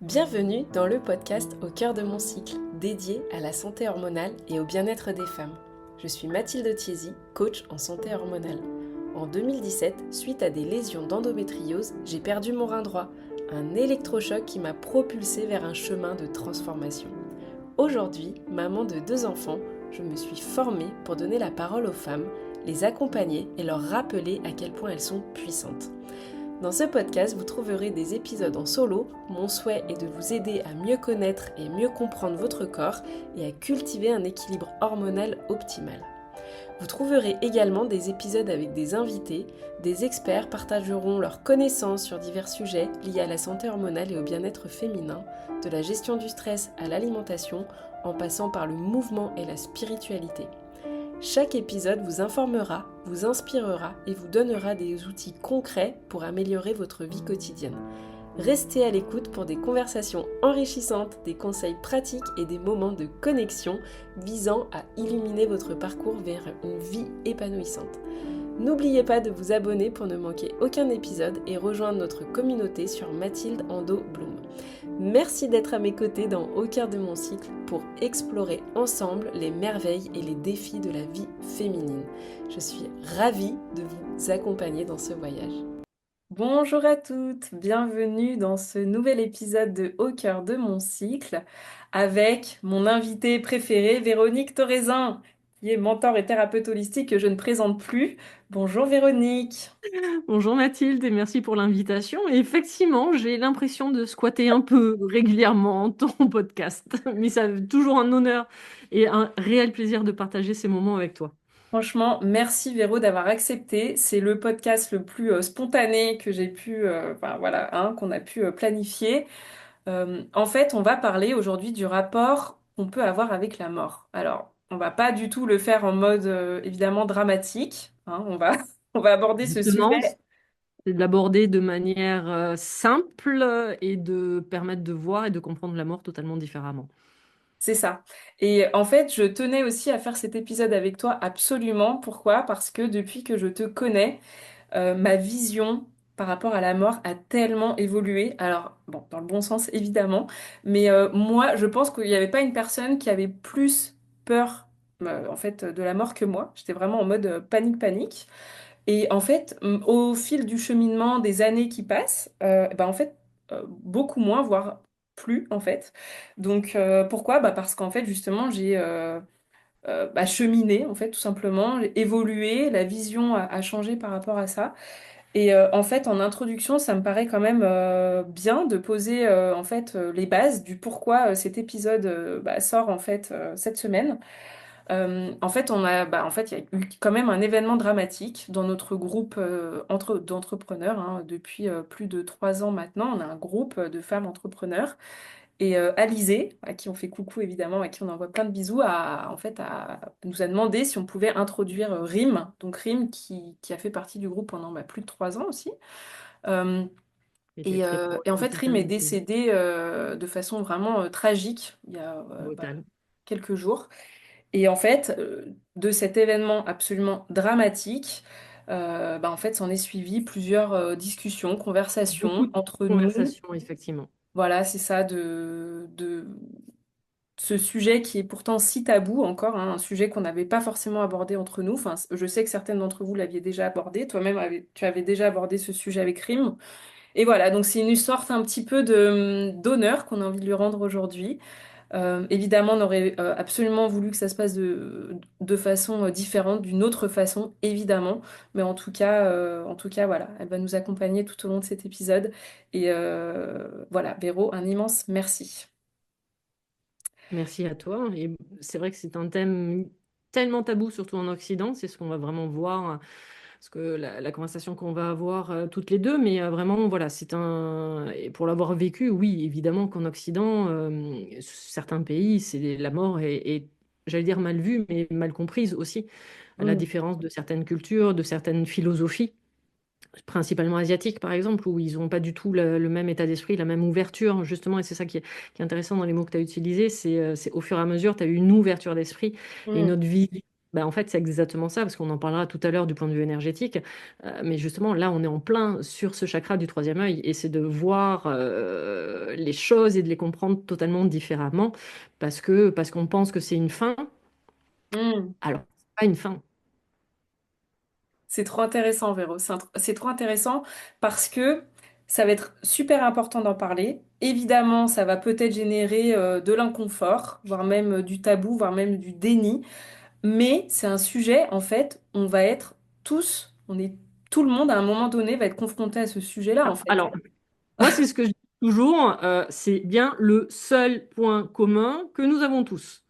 Bienvenue dans le podcast Au cœur de mon cycle, dédié à la santé hormonale et au bien-être des femmes. Je suis Mathilde Thiésy, coach en santé hormonale. En 2017, suite à des lésions d'endométriose, j'ai perdu mon rein droit, un électrochoc qui m'a propulsée vers un chemin de transformation. Aujourd'hui, maman de 2 enfants, je me suis formée pour donner la parole aux femmes, les accompagner et leur rappeler à quel point elles sont puissantes. Dans ce podcast, vous trouverez des épisodes en solo. Mon souhait est de vous aider à mieux connaître et mieux comprendre votre corps et à cultiver un équilibre hormonal optimal. Vous trouverez également des épisodes avec des invités. Des experts partageront leurs connaissances sur divers sujets liés à la santé hormonale et au bien-être féminin, de la gestion du stress à l'alimentation, en passant par le mouvement et la spiritualité. Chaque épisode vous informera, vous inspirera et vous donnera des outils concrets pour améliorer votre vie quotidienne. Restez à l'écoute pour des conversations enrichissantes, des conseils pratiques et des moments de connexion visant à illuminer votre parcours vers une vie épanouissante. N'oubliez pas de vous abonner pour ne manquer aucun épisode et rejoindre notre communauté sur Mathilde Ando Bloom. Merci d'être à mes côtés dans Au cœur de mon cycle pour explorer ensemble les merveilles et les défis de la vie féminine. Je suis ravie de vous accompagner dans ce voyage. Bonjour à toutes, bienvenue dans ce nouvel épisode de Au cœur de mon cycle avec mon invitée préférée Véronique Thorezin, qui est mentor et thérapeute holistique que je ne présente plus. Bonjour Véronique. Bonjour Mathilde et merci pour l'invitation. Et effectivement, j'ai l'impression de squatter un peu régulièrement ton podcast, mais ça toujours un honneur et un réel plaisir de partager ces moments avec toi. Franchement, merci Véro d'avoir accepté. C'est le podcast le plus spontané que j'ai pu, qu'on a pu planifier. En fait, on va parler aujourd'hui du rapport qu'on peut avoir avec la mort. Alors, on va pas du tout le faire en mode évidemment dramatique, hein. On va aborder ce Justement, sujet. c'est de l'aborder de manière simple et de permettre de voir et de comprendre la mort totalement différemment. C'est ça. Et en fait, je tenais aussi à faire cet épisode avec toi absolument. Pourquoi? Parce que depuis que je te connais, ma vision par rapport à la mort a tellement évolué. Alors, bon, dans le bon sens évidemment, mais moi, je pense qu'il n'y avait pas une personne qui avait plus peur, en fait, de la mort que moi. J'étais vraiment en mode panique. Et en fait, au fil du cheminement des années qui passent, en fait, beaucoup moins, voire plus, en fait. Donc, pourquoi? Bah, parce qu'en fait, justement, j'ai cheminé, en fait, tout simplement, j'ai évolué, la vision a changé par rapport à ça. Et en fait, en introduction, ça me paraît quand même bien de poser en fait les bases du pourquoi cet épisode sort en fait cette semaine. En fait, il y a eu quand même un événement dramatique dans notre groupe d'entrepreneurs, hein. Depuis plus de 3 ans maintenant, on a un groupe de femmes entrepreneurs. Et Alizée, à qui on fait coucou évidemment, à qui on envoie plein de bisous, nous a demandé si on pouvait introduire Rim, donc Rim qui a fait partie du groupe pendant plus de 3 ans aussi. Euh, J'étais et, très euh, proche et en de fait, cette Rim est amitié décédé de façon vraiment tragique il y a brutale. quelques jours. Et en fait, de cet événement absolument dramatique, en fait, s'en est suivi plusieurs discussions, Beaucoup conversations de entre nous. conversations, effectivement. Voilà, c'est ça, de ce sujet qui est pourtant si tabou encore, hein, un sujet qu'on n'avait pas forcément abordé entre nous. Enfin, je sais que certaines d'entre vous l'aviez déjà abordé. Toi-même, tu avais déjà abordé ce sujet avec Rim. Et voilà, donc c'est une sorte un petit peu de d'honneur qu'on a envie de lui rendre aujourd'hui. Évidemment, on aurait absolument voulu que ça se passe de façon différente, d'une autre façon, évidemment. Mais en tout cas, voilà, elle va nous accompagner tout au long de cet épisode. Et voilà, Véro, un immense merci. Merci à toi. Et c'est vrai que c'est un thème tellement tabou, surtout en Occident. C'est ce qu'on va vraiment voir, parce que la conversation qu'on va avoir toutes les deux, mais vraiment, voilà, c'est un. Et pour l'avoir vécu, oui, évidemment qu'en Occident, certains pays, c'est la mort est, j'allais dire mal vue, mais mal comprise aussi, à la Mm. différence de certaines cultures, de certaines philosophies principalement asiatiques, par exemple, où ils n'ont pas du tout le même état d'esprit, la même ouverture, justement, et c'est ça qui est intéressant dans les mots que tu as utilisés, c'est au fur et à mesure, tu as eu une ouverture d'esprit et une Mm. autre vision Ben, en fait, c'est exactement ça, parce qu'on en parlera tout à l'heure du point de vue énergétique. Mais justement, là, on est en plein sur ce chakra du troisième œil, et c'est de voir les choses et de les comprendre totalement différemment, parce qu'on pense que c'est une fin, Hmm. alors c'est pas une fin. C'est trop intéressant, Véro. C'est trop intéressant parce que ça va être super important d'en parler. Évidemment, ça va peut-être générer de l'inconfort, voire même du tabou, voire même du déni. Mais c'est un sujet, en fait, on va être tous, tout le monde à un moment donné va être confronté à ce sujet-là, en fait. Alors, moi, c'est ce que je dis toujours, c'est bien le seul point commun que nous avons tous.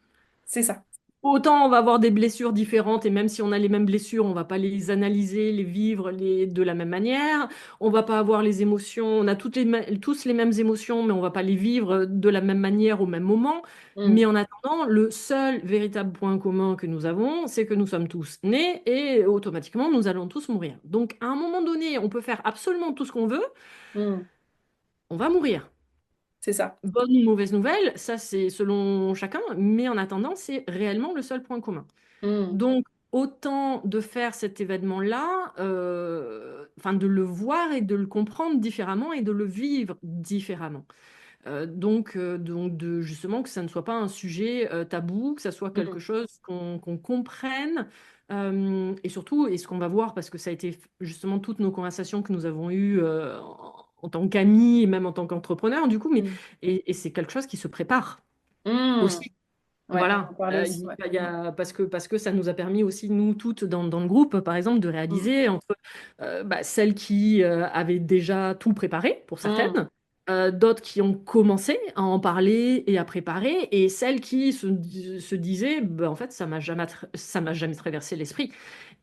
C'est ça. Autant on va avoir des blessures différentes et même si on a les mêmes blessures, on va pas les analyser, les vivre de la même manière. On va pas avoir les émotions, on a tous les mêmes émotions, mais on va pas les vivre de la même manière au même moment. Mais Hmm. en attendant, le seul véritable point commun que nous avons, c'est que nous sommes tous nés et automatiquement nous allons tous mourir. Donc à un moment donné, on peut faire absolument tout ce qu'on veut, Hmm. on va mourir. C'est ça. Bonne ou mauvaise nouvelle, ça c'est selon chacun, mais en attendant, c'est réellement le seul point commun. Hmm. Donc, autant de faire cet événement-là, enfin de le voir et de le comprendre différemment et de le vivre différemment. Donc justement, que ça ne soit pas un sujet tabou, que ça soit Hmm. quelque chose qu'on comprenne. Et surtout, et ce qu'on va voir, parce que ça a été justement toutes nos conversations que nous avons eues en tant qu'amis et même en tant qu'entrepreneurs, du coup, Hmm. et c'est quelque chose qui se prépare Hmm. aussi. Ouais, on Voilà, en parlait aussi. Ouais. parce que ça nous a permis aussi, nous toutes, dans le groupe, par exemple, de Hmm. réaliser entre celles qui avaient déjà tout préparé, pour Hmm. certaines, d'autres qui ont commencé à en parler et à préparer, et celles qui se disaient, bah, en fait, ça m'a jamais traversé l'esprit.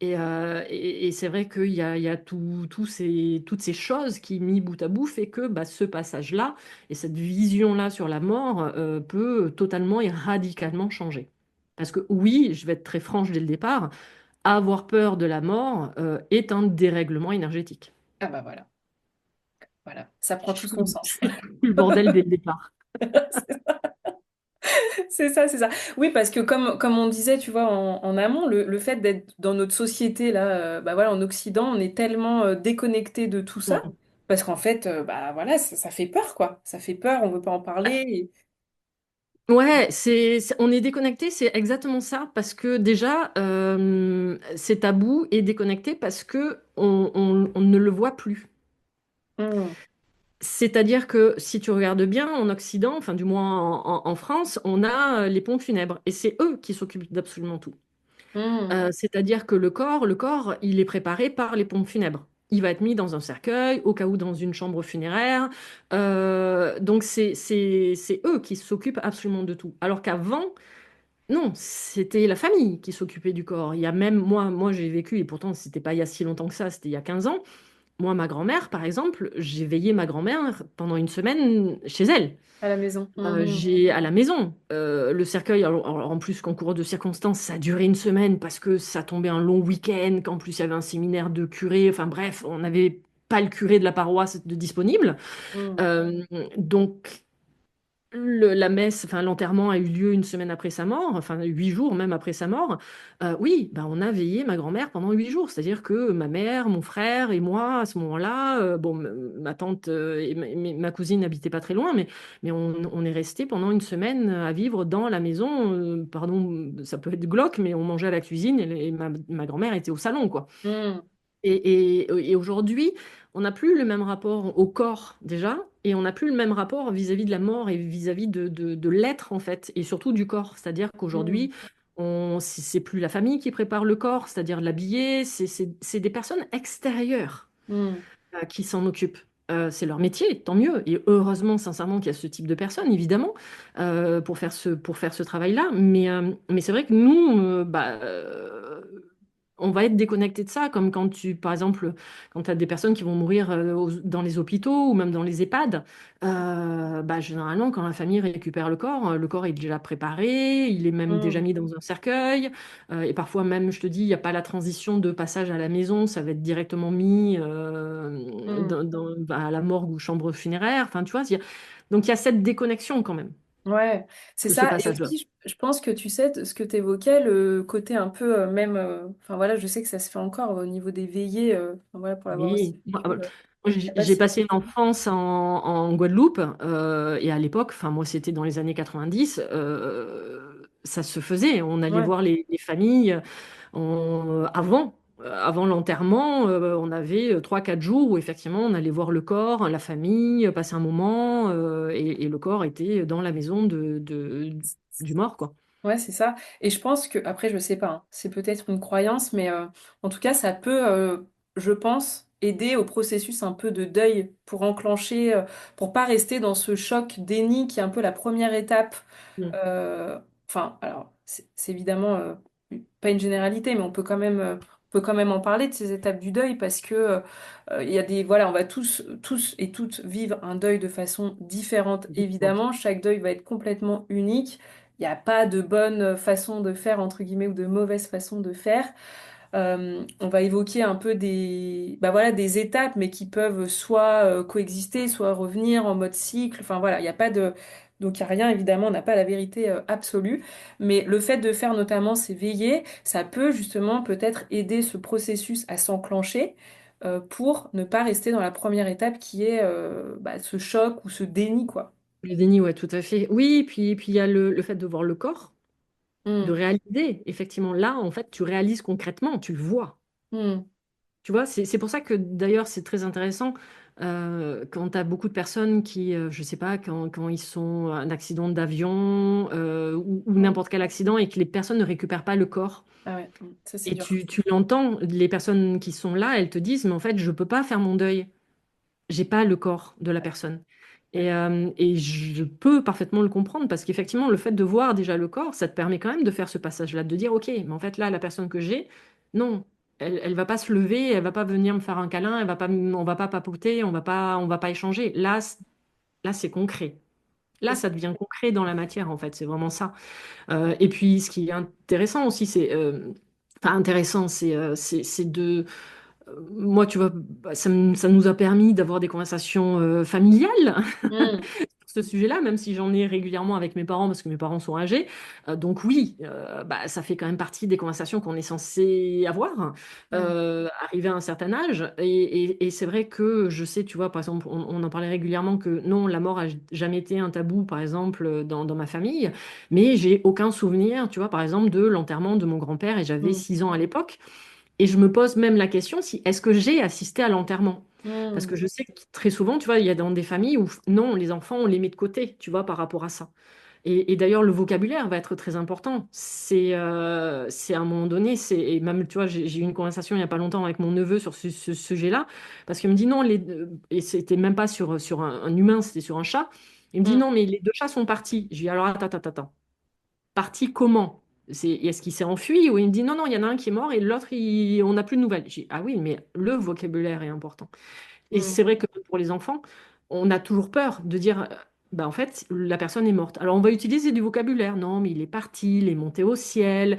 Et c'est vrai qu'il y a toutes ces choses qui, mis bout à bout, fait que bah, ce passage-là, et cette vision-là sur la mort peut totalement et radicalement changer. Parce que oui, je vais être très franche dès le départ, avoir peur de la mort est un dérèglement énergétique. Ah bah voilà. Voilà. Ça prend Je tout son fous, sens. je fous le bordel dès le départ. C'est ça, c'est ça. Oui, parce que comme on disait, tu vois, en amont, le fait d'être dans notre société, là, bah voilà, en Occident, on est tellement déconnecté de tout ça, Mm. parce qu'en fait, bah voilà, ça fait peur, quoi. Ça fait peur, on veut pas en parler. Ouais, on est déconnecté, c'est exactement ça, parce que déjà, c'est tabou et déconnecté parce que on ne le voit plus. Hum, C'est-à-dire que si tu regardes bien en Occident, enfin du moins en France, on a les pompes funèbres et c'est eux qui s'occupent d'absolument tout. hum, C'est-à-dire que le corps, il est préparé par les pompes funèbres. Il va être mis dans un cercueil, au cas où dans une chambre funéraire. Donc c'est eux qui s'occupent absolument de tout. Alors qu'avant, non, c'était la famille qui s'occupait du corps. Il y a même moi j'ai vécu, et pourtant c'était pas il y a si longtemps que ça, c'était il y a 15 ans. Moi, ma grand-mère, par exemple, j'ai veillé ma grand-mère pendant une semaine chez elle. à la maison. J'ai à la maison le cercueil. Alors, en plus, concours de circonstances, ça a duré une semaine parce que ça tombait un long week-end, qu'en plus il y avait un séminaire de curé. Enfin bref, on n'avait pas le curé de la paroisse de disponible. Hum, Euh, donc la messe, enfin l'enterrement a eu lieu une semaine après sa mort, enfin 8 jours même après sa mort. Oui, bah, on a veillé ma grand-mère pendant 8 jours, c'est-à-dire que ma mère, mon frère et moi à ce moment-là, bon, ma tante et ma cousine n'habitaient pas très loin, mais on est resté pendant une semaine à vivre dans la maison. Pardon, ça peut être glauque, mais on mangeait à la cuisine et ma grand-mère était au salon, quoi. hum, Et aujourd'hui, on n'a plus le même rapport au corps déjà, et on n'a plus le même rapport vis-à-vis de la mort et vis-à-vis de l'être en fait, et surtout du corps. C'est-à-dire hum, qu'aujourd'hui, c'est plus la famille qui prépare le corps, c'est-à-dire l'habiller, c'est des personnes extérieures hum, qui s'en occupent. C'est leur métier, tant mieux. Et heureusement, sincèrement, qu'il y a ce type de personnes, évidemment, pour faire ce travail-là. Mais c'est vrai que nous, on va être déconnecté de ça, comme quand par exemple, quand tu as des personnes qui vont mourir dans les hôpitaux ou même dans les EHPAD, généralement, quand la famille récupère le corps est déjà préparé, il est même déjà hum, mis dans un cercueil, et parfois même, je te dis, il n'y a pas la transition de passage à la maison, ça va être directement mis hum. à la morgue ou chambre funéraire, enfin, tu vois, donc il y a cette déconnexion quand même. Ouais, c'est ce ça. Et passage-là. aussi, je pense que tu sais, ce que tu évoquais, le côté un peu même. Enfin voilà, je sais que ça se fait encore au niveau des veillées. Enfin, voilà, pour l'avoir aussi Oui, moi, vécu. moi, Il n'y a pas j'ai si passé une longtemps. enfance en Guadeloupe et à l'époque, enfin moi c'était dans les années 90, ça se faisait. On allait Ouais. voir les familles avant l'enterrement, on avait 3, 4 jours où effectivement on allait voir le corps, la famille, passer un moment et le corps était dans la maison du mort, quoi. Ouais, c'est ça. Et je pense que, après, je sais pas, hein, c'est peut-être une croyance, mais en tout cas, ça peut, je pense, aider au processus un peu de deuil pour enclencher, pour pas rester dans ce choc déni qui est un peu la première étape. Mm. Euh, Enfin, alors, c'est évidemment pas une généralité, mais on peut quand même en parler de ces étapes du deuil parce que il y a des, voilà, on va tous et toutes vivre un deuil de façon différente, Différente. évidemment. Chaque deuil va être complètement unique. Il n'y a pas de bonne façon de faire, entre guillemets, ou de mauvaise façon de faire. On va évoquer un peu bah voilà, des étapes, mais qui peuvent soit coexister, soit revenir en mode cycle. Enfin voilà, il n'y a pas de... Donc il n'y a rien, évidemment, on n'a pas la vérité absolue. Mais le fait de faire notamment ces veillées, ça peut justement peut-être aider ce processus à s'enclencher pour ne pas rester dans la première étape qui est bah, ce choc ou ce déni, quoi. Le déni, ouais, tout à fait. Oui, puis il y a le fait de voir le corps, de Hmm, réaliser. Effectivement, là, en fait, tu réalises concrètement, tu le vois. hmm, Tu vois, c'est pour ça que d'ailleurs, c'est très intéressant quand tu as beaucoup de personnes qui, je sais pas, quand ils sont un accident d'avion ou hmm. n'importe quel accident et que les personnes ne récupèrent pas le corps. Ah ouais, ça c'est Et dur. tu l'entends, les personnes qui sont là, elles te disent, mais en fait, je peux pas faire mon deuil. J'ai pas le corps de la Ouais, personne. ouais. Et je peux parfaitement le comprendre parce qu'effectivement, le fait de voir déjà le corps, ça te permet quand même de faire ce passage-là, de dire, OK, mais en fait, là, la personne que j'ai, non, elle va pas se lever, elle va pas venir me faire un câlin, elle va pas, on va pas papoter, on va pas échanger. Là, là, c'est concret. Là, C'est ça ça. devient concret dans la matière, en fait, c'est vraiment ça. Et puis, ce qui est intéressant aussi, enfin, intéressant, c'est de moi, tu vois, bah, ça nous a permis d'avoir des conversations familiales Hmm, sur ce sujet-là, même si j'en ai régulièrement avec mes parents parce que mes parents sont âgés. Donc oui, bah, ça fait quand même partie des conversations qu'on est censé avoir, hmm, arrivé à un certain âge. Et c'est vrai que je sais, tu vois, par exemple, on en parlait régulièrement que non, la mort a jamais été un tabou, par exemple, dans ma famille, mais j'ai aucun souvenir, tu vois, par exemple, de l'enterrement de mon grand-père et j'avais hmm, 6 ans à l'époque. Et je me pose même la question si est-ce que j'ai assisté à l'enterrement? Parce hmm. que je sais que très souvent, tu vois, il y a dans des familles où non, les enfants, on les met de côté, tu vois, par rapport à ça. Et d'ailleurs, le vocabulaire va être très important. C'est à un moment donné, et même, tu vois, j'ai eu une conversation il n'y a pas longtemps avec mon neveu sur ce sujet-là, parce qu'il me dit non, et c'était même pas sur un humain, c'était sur un chat. Il me dit Hmm. non, mais les 2 chats sont partis. Je lui dis alors, attends. Parti comment? Est-ce qu'il s'est enfui ou il me dit non, non, il y en a un qui est mort et l'autre, on n'a plus de nouvelles. J'ai dit, ah oui, mais le vocabulaire est important. Et c'est Hmm. vrai que pour les enfants, on a toujours peur de dire, bah, en fait, la personne est morte. Alors on va utiliser du vocabulaire. Non, mais il est parti, il est monté au ciel.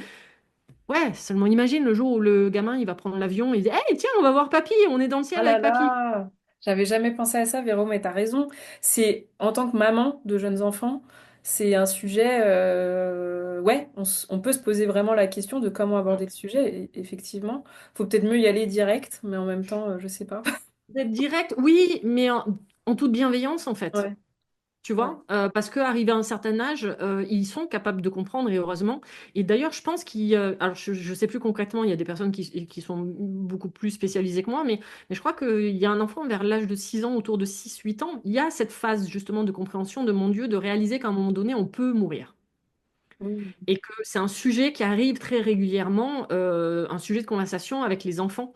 Ouais, seulement imagine le jour où le gamin, il va prendre l'avion et il dit, hey, tiens, on va voir papy, on est dans le Oh ciel là avec papy. là, j'avais jamais pensé à ça, Véro, mais t'as raison. C'est en tant que maman de jeunes enfants, c'est un sujet. Ouais, on peut se poser vraiment la question de comment aborder le sujet. Effectivement, faut peut-être mieux y aller direct, mais en même temps, je sais pas. D'être direct, oui, mais en toute bienveillance, en fait. Ouais, Tu ouais. vois, parce qu'arrivé à un certain âge, ils sont capables de comprendre et heureusement. Et d'ailleurs, je pense alors je ne sais plus concrètement, il y a des personnes qui sont beaucoup plus spécialisées que moi, mais je crois qu'il y a un enfant vers l'âge de 6 ans, autour de 6 8 ans, il y a cette phase justement de compréhension de mon Dieu, de réaliser qu'à un moment donné, on peut mourir Mm. et que c'est un sujet qui arrive très régulièrement, un sujet de conversation avec les enfants,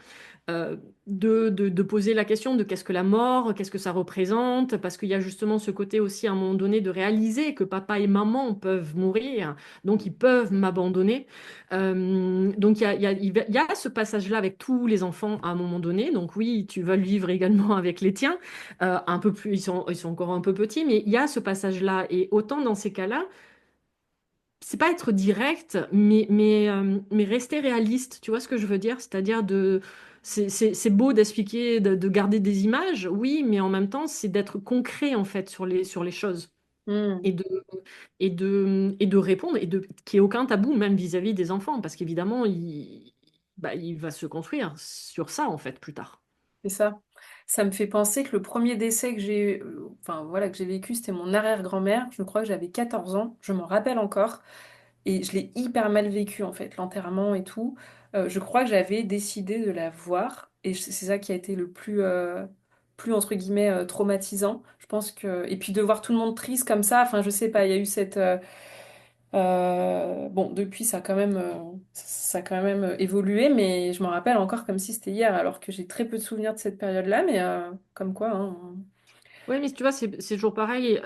de poser la question de qu'est-ce que la mort, qu'est-ce que ça représente, parce qu'il y a justement ce côté aussi à un moment donné de réaliser que papa et maman peuvent mourir, donc ils peuvent m'abandonner. Donc il y a ce passage-là avec tous les enfants à un moment donné, donc oui, tu vas le vivre également avec les tiens, un peu plus, ils sont encore un peu petits, mais il y a ce passage-là, et autant dans ces cas-là, c'est pas être direct, mais rester réaliste. Tu vois ce que je veux dire? C'est-à-dire c'est beau d'expliquer, de garder des images, oui, mais en même temps, c'est d'être concret en fait sur les choses. Hmm. et de, et de répondre, qu'il n'y ait aucun tabou, même vis-à-vis des enfants, parce qu'évidemment, il va se construire sur ça, en fait, plus tard. C'est ça. Ça me fait penser que le premier décès que j'ai enfin, voilà, que j'ai vécu, c'était mon arrière-grand-mère. Je crois que j'avais 14 ans, je m'en rappelle encore. Et je l'ai hyper mal vécu, en fait, l'enterrement et tout. Je crois que j'avais décidé de la voir. Et c'est ça qui a été le plus entre guillemets, traumatisant. Je pense que... Et puis de voir tout le monde triste comme ça, enfin, je sais pas, il y a eu cette... bon, depuis, ça a quand même évolué, mais je m'en rappelle encore comme si c'était hier, alors que j'ai très peu de souvenirs de cette période-là, mais comme quoi, hein. Oui, mais tu vois, c'est toujours pareil.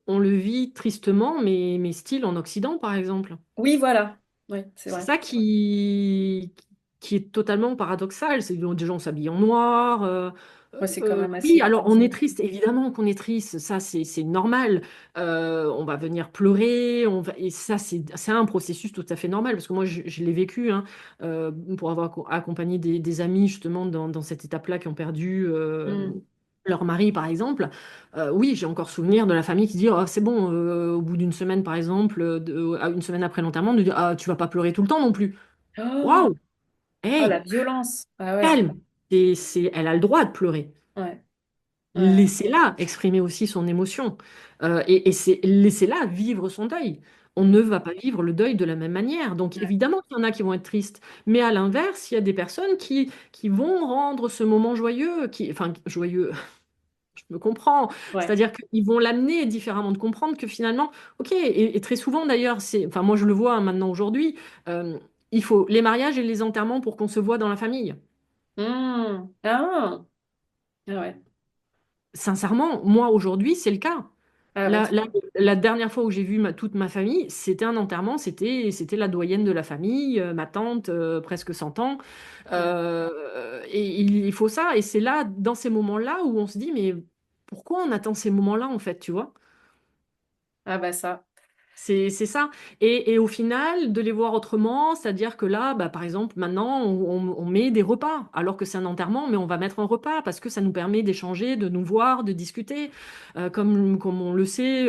On le vit tristement, mais style en Occident, par exemple. Oui, voilà. Oui, c'est C'est vrai. ça qui est totalement paradoxal. C'est que des gens s'habillent en noir. Moi, c'est quand même Oui, assez alors on est tragique. triste, évidemment qu'on est triste. Ça, c'est normal. On va venir pleurer. Et ça, c'est un processus tout à fait normal. Parce que moi, je l'ai vécu, hein, pour avoir accompagné des amis justement dans cette étape-là qui ont perdu Hmm. leur mari, par exemple. Oui, j'ai encore souvenir de la famille qui dit oh, c'est bon, au bout d'une semaine, par exemple, à une semaine après l'enterrement, de dire ah, tu vas pas pleurer tout le temps non plus. Oh, Waouh, oh, la hey, violence. Ah ouais. calme. Elle a le droit de pleurer. Ouais. Ouais. Laissez-la exprimer aussi son émotion. Laissez-la vivre son deuil. On Hmm. ne va pas vivre le deuil de la même manière. Donc Ouais. évidemment qu'il y en a qui vont être tristes. Mais à l'inverse, il y a des personnes qui vont rendre ce moment joyeux, enfin joyeux, je me comprends. Ouais. C'est-à-dire qu'ils vont l'amener différemment, de comprendre que finalement, ok, et très souvent d'ailleurs, enfin moi je le vois, hein, maintenant aujourd'hui, euh, il faut les mariages et les enterrements pour qu'on se voit dans la famille. Hmm. Ah. Ah ouais. Sincèrement, moi aujourd'hui, c'est le cas. Ah bah, La, tu la- vois. la dernière fois où j'ai vu toute ma famille, c'était un enterrement, c'était la doyenne de la famille, ma tante, presque 100 ans. Ouais. Et il faut ça, et c'est là, dans ces moments-là, où on se dit, mais pourquoi on attend ces moments-là, en fait, tu vois? Ah bah ça. C'est ça. Et au final, de les voir autrement, c'est-à-dire que là, bah, par exemple, maintenant, on met des repas, alors que c'est un enterrement, mais on va mettre un repas parce que ça nous permet d'échanger, de nous voir, de discuter. Comme on le sait,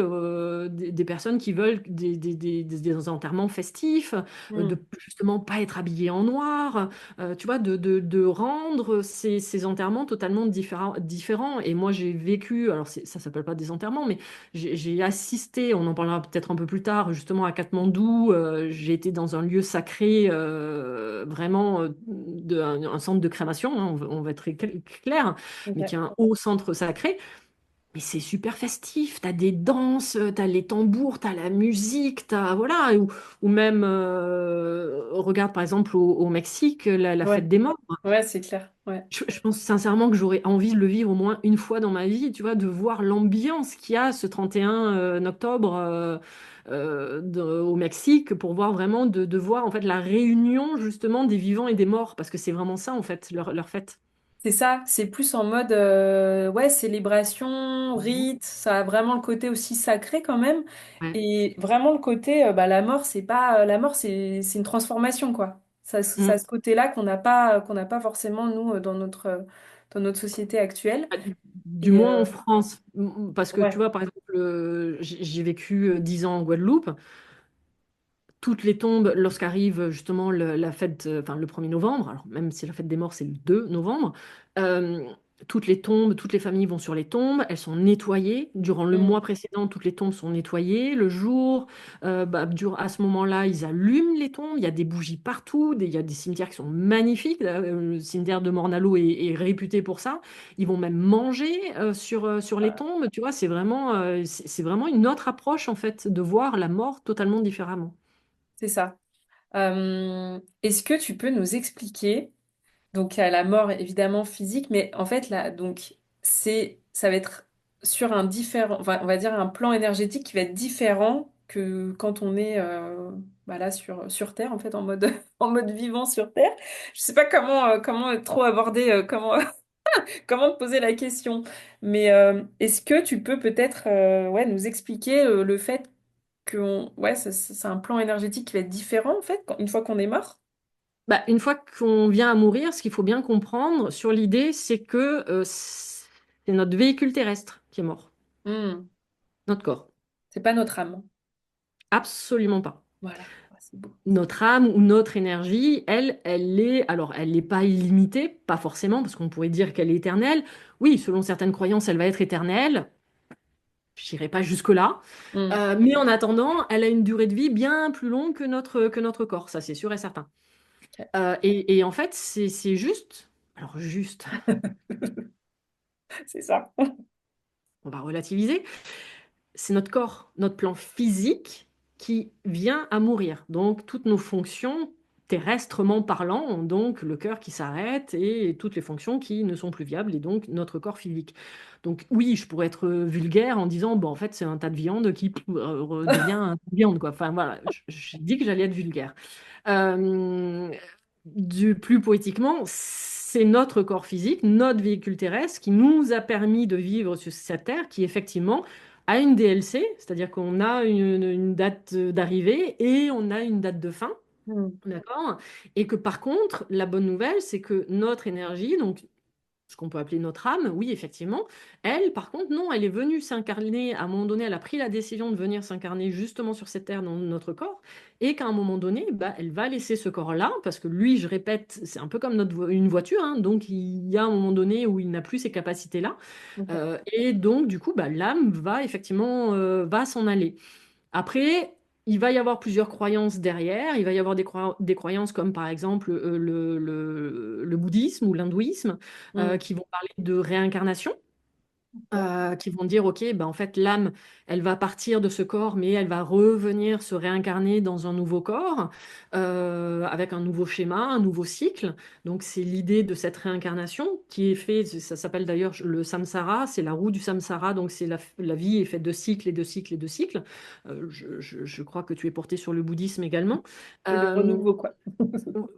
des personnes qui veulent des enterrements festifs, Hmm. de justement pas être habillés en noir, tu vois, de rendre ces enterrements totalement différents. Et moi, j'ai vécu, alors ça s'appelle pas des enterrements, mais j'ai assisté, on en parlera peut-être un peu plus tard, justement à Katmandou. J'ai été dans un lieu sacré, vraiment un centre de crémation, hein, on va être très clair, mais qui Ok. est un haut centre sacré. Mais c'est super festif, t'as des danses, t'as les tambours, t'as la musique, voilà, ou même, regarde par exemple au Mexique, la Ouais. fête des morts. Ouais, c'est clair. Ouais. Je pense sincèrement que j'aurais envie de le vivre au moins une fois dans ma vie, tu vois, de voir l'ambiance qu'il y a ce 31 octobre au Mexique, pour voir vraiment, de voir en fait la réunion justement des vivants et des morts, parce que c'est vraiment ça en fait, leur fête. C'est ça, c'est plus en mode ouais, célébration, Mhm. rite, ça a vraiment le côté aussi sacré quand même. Ouais. Et vraiment le côté bah, la mort, c'est pas la mort, c'est une transformation quoi. Ça a Mm. ce côté-là qu'on n'a pas forcément nous dans notre société actuelle. Ah, du Et moins en France. Parce que tu ouais. vois, par exemple, j'ai vécu 10 ans en Guadeloupe. Toutes les tombes, lorsqu'arrive justement la fête, enfin le 1er novembre, alors même si la fête des morts c'est le 2 novembre, euh, toutes les tombes, toutes les familles vont sur les tombes, elles sont nettoyées. Durant le mois Mm. précédent, toutes les tombes sont nettoyées. Le jour, à ce moment-là, ils allument les tombes, il y a des bougies partout, il y a des cimetières qui sont magnifiques. Le cimetière de Mornalo est réputé pour ça. Ils vont même manger sur les tombes, tu vois, c'est vraiment une autre approche en fait de voir la mort totalement différemment. C'est ça. Est-ce que tu peux nous expliquer? Donc, il y a la mort évidemment physique, mais en fait, là, donc, ça va être sur un différent, enfin, on va dire un plan énergétique qui va être différent que quand on est bah là sur Terre, en fait, en mode, en mode vivant sur Terre. Je sais pas comment trop aborder, comment te poser la question, mais est-ce que tu peux peut-être ouais, nous expliquer le fait que ouais, c'est un plan énergétique qui va être différent, en fait, une fois qu'on est mort? Bah, une fois qu'on vient à mourir, ce qu'il faut bien comprendre sur l'idée, c'est que c'est notre véhicule terrestre qui est mort. Hmm. notre corps. C'est pas notre âme. Absolument pas. Voilà. Ah, c'est beau. Notre âme ou notre énergie, elle est, alors elle n'est pas illimitée, pas forcément, parce qu'on pourrait dire qu'elle est éternelle. Oui, selon certaines croyances, elle va être éternelle. Je n'irai pas jusque-là. Mm. Mais en attendant, elle a une durée de vie bien plus longue que notre corps, ça c'est sûr et certain. Ok. Et en fait, c'est juste, alors juste, C'est ça. on va relativiser, c'est notre corps, notre plan physique qui vient à mourir. Donc, toutes nos fonctions, terrestrement parlant, donc le cœur qui s'arrête et toutes les fonctions qui ne sont plus viables, et donc notre corps physique. Donc, oui, je pourrais être vulgaire en disant, bon, en fait, c'est un tas de viande qui devient un tas de viande, quoi. Enfin, voilà, j'ai dit que j'allais être vulgaire. Euh, du plus poétiquement, c'est notre corps physique, notre véhicule terrestre qui nous a permis de vivre sur cette terre qui effectivement a une DLC, c'est-à-dire qu'on a une date d'arrivée et on a une date de fin. Mm. D'accord? Et que par contre, la bonne nouvelle, c'est que notre énergie, donc ce qu'on peut appeler notre âme, oui, effectivement. Elle, par contre, non, elle est venue s'incarner, à un moment donné, elle a pris la décision de venir s'incarner justement sur cette terre dans notre corps, et qu'à un moment donné, bah, elle va laisser ce corps-là, parce que lui, je répète, c'est un peu comme une voiture, hein, donc il y a un moment donné où il n'a plus ces capacités-là, Ok. et donc, du coup, bah, l'âme va effectivement va s'en aller. Après, il va y avoir plusieurs croyances derrière. Il va y avoir des croyances comme par exemple le bouddhisme ou l'hindouisme Mm. qui vont parler de réincarnation Ok. qui vont dire, OK, ben en fait, l'âme, elle va partir de ce corps, mais elle va revenir se réincarner dans un nouveau corps, avec un nouveau schéma, un nouveau cycle. Donc, c'est l'idée de cette réincarnation qui est fait, ça s'appelle d'ailleurs le samsara, c'est la roue du samsara, donc c'est la vie est faite de cycles et de cycles et de cycles. Je crois que tu es porté sur le bouddhisme également. C'est le Euh, renouveau, quoi.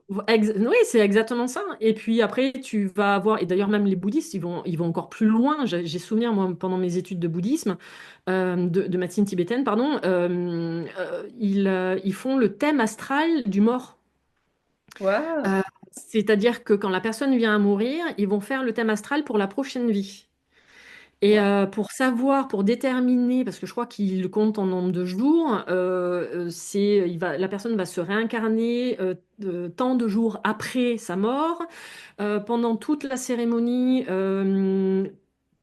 Oui, c'est exactement ça. Et puis après, tu vas avoir, et d'ailleurs même les bouddhistes, ils vont encore plus loin. J'ai souvenir, moi, pendant mes études de bouddhisme, de médecine tibétaine, pardon, ils font le thème astral du mort. Waouh. Euh, C'est-à-dire que quand la personne vient à mourir, ils vont faire le thème astral pour la prochaine vie. Et Waouh. pour savoir, pour déterminer, parce que je crois qu'il le compte en nombre de jours, la personne va se réincarner tant de jours après sa mort. Pendant toute la cérémonie,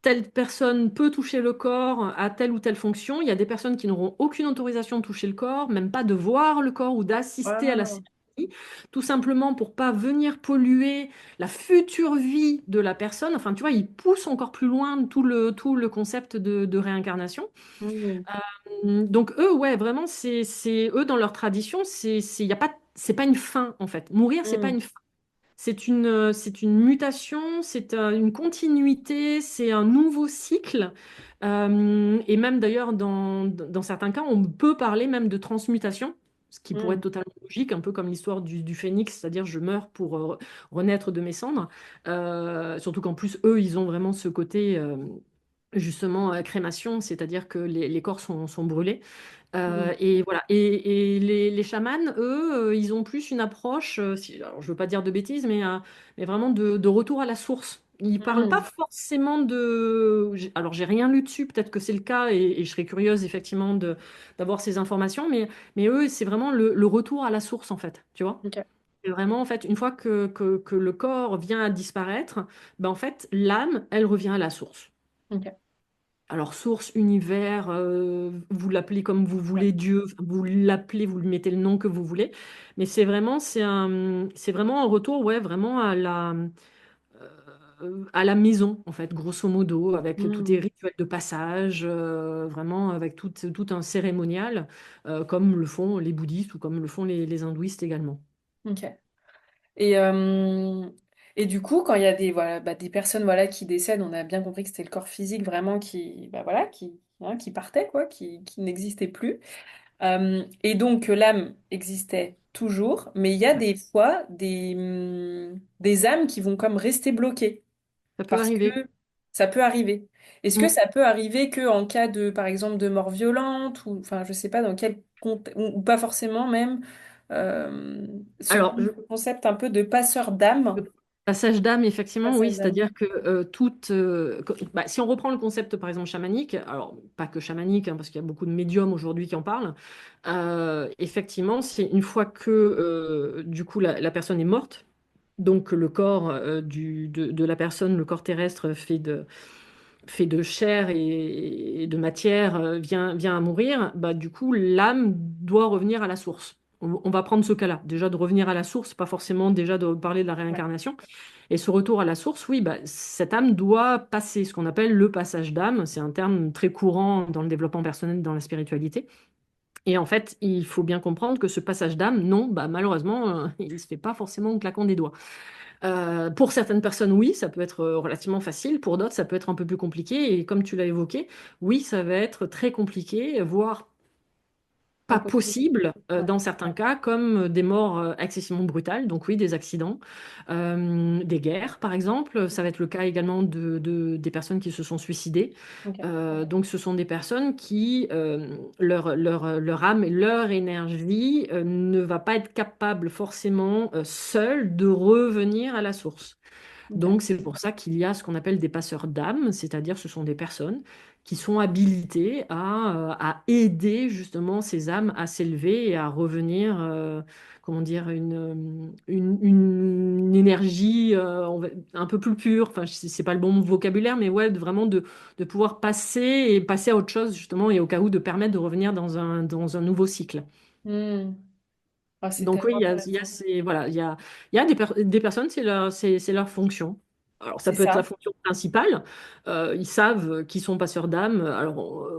telle personne peut toucher le corps à telle ou telle fonction. Il y a des personnes qui n'auront aucune autorisation de toucher le corps, même pas de voir le corps ou d'assister à la Waouh. cérémonie, tout simplement pour pas venir polluer la future vie de la personne. Enfin, tu vois, ils poussent encore plus loin tout le concept de réincarnation. Mm. Donc eux, ouais, vraiment, c'est eux dans leur tradition, y a pas, c'est pas une fin en fait. Mourir, c'est pas Mm. une fin. C'est une mutation, c'est une continuité, c'est un nouveau cycle. Et même d'ailleurs, dans certains cas, on peut parler même de transmutation, ce qui pourrait être Mm. totalement logique, un peu comme l'histoire du phénix, c'est-à-dire je meurs pour renaître de mes cendres. Surtout qu'en plus, eux, ils ont vraiment ce côté, justement, crémation, c'est-à-dire que les corps sont brûlés. Mm. Et voilà. Et les chamans, eux, ils ont plus une approche, alors, je veux pas dire de bêtises, mais vraiment de retour à la source. Ils parlent pas Mm. forcément de. Alors, j'ai rien lu dessus, peut-être que c'est le cas, et je serais curieuse, effectivement, d'avoir ces informations, mais eux, c'est vraiment le retour à la source, en fait, tu vois? Ok. C'est vraiment, en fait, une fois que le corps vient à disparaître, ben, en fait, l'âme, elle revient à la source. Ok. Alors, source, univers, vous l'appelez comme vous Ouais. voulez, Dieu, vous l'appelez, vous lui mettez le nom que vous voulez. Mais c'est vraiment un retour, ouais, vraiment à la maison, en fait, grosso modo, avec tous tes Mm. rituels de passage, vraiment avec tout un cérémonial, comme le font les bouddhistes ou comme le font les hindouistes également. Ok. Et, euh, et du coup, quand il y a des, voilà, bah, des personnes voilà, qui décèdent, on a bien compris que c'était le corps physique vraiment qui, bah, voilà, qui partait, quoi, qui n'existait plus. Et donc que l'âme existait toujours, mais il y a Ouais. des fois des âmes qui vont comme rester bloquées. Ça peut Parce que arriver. ça peut arriver. Est-ce que Mm. ça peut arriver que en cas de, par exemple, de mort violente, ou enfin, je sais pas dans quel ou pas forcément même, ce Alors, concept un peu de passeur d'âme. Passage d'âme, effectivement, oui, Passage d'âme. c'est-à-dire que si on reprend le concept, par exemple, chamanique, alors pas que chamanique, hein, parce qu'il y a beaucoup de médiums aujourd'hui qui en parlent, effectivement, c'est une fois que du coup la personne est morte, donc le corps de la personne, le corps terrestre fait de chair et de matière vient à mourir, bah, du coup, l'âme doit revenir à la source. On va prendre ce cas-là, déjà de revenir à la source, pas forcément déjà de parler de la Ouais. réincarnation. Et ce retour à la source, oui, bah, cette âme doit passer, ce qu'on appelle le passage d'âme. C'est un terme très courant dans le développement personnel, dans la spiritualité. Et en fait, il faut bien comprendre que ce passage d'âme, non, bah, malheureusement, il ne se fait pas forcément en claquant des doigts. Pour certaines personnes, oui, ça peut être relativement facile. Pour d'autres, ça peut être un peu plus compliqué. Et comme tu l'as évoqué, oui, ça va être très compliqué, voire pas Impossible. possible Ouais. dans certains cas, comme des morts excessivement brutales, donc oui, des accidents, des guerres par exemple. Ça va être le cas également des personnes qui se sont suicidées. Ok. Donc ce sont des personnes qui, leur âme et leur énergie ne va pas être capable forcément seule de revenir à la source. Ok. Donc, c'est pour ça qu'il y a ce qu'on appelle des passeurs d'âme, c'est-à-dire ce sont des personnes qui sont habilitées à aider justement ces âmes à s'élever et à revenir, comment dire, une énergie un peu plus pure. Enfin, c'est pas le bon vocabulaire, mais ouais, vraiment de pouvoir passer à autre chose justement et au cas où de permettre de revenir dans un nouveau cycle. Hmm. Ah, c'est Donc oui, tellement intéressant. voilà, il y a des personnes, c'est leur fonction. Alors ça C'est peut être la ça. fonction principale. Ils savent qu'ils sont passeurs d'âme. Alors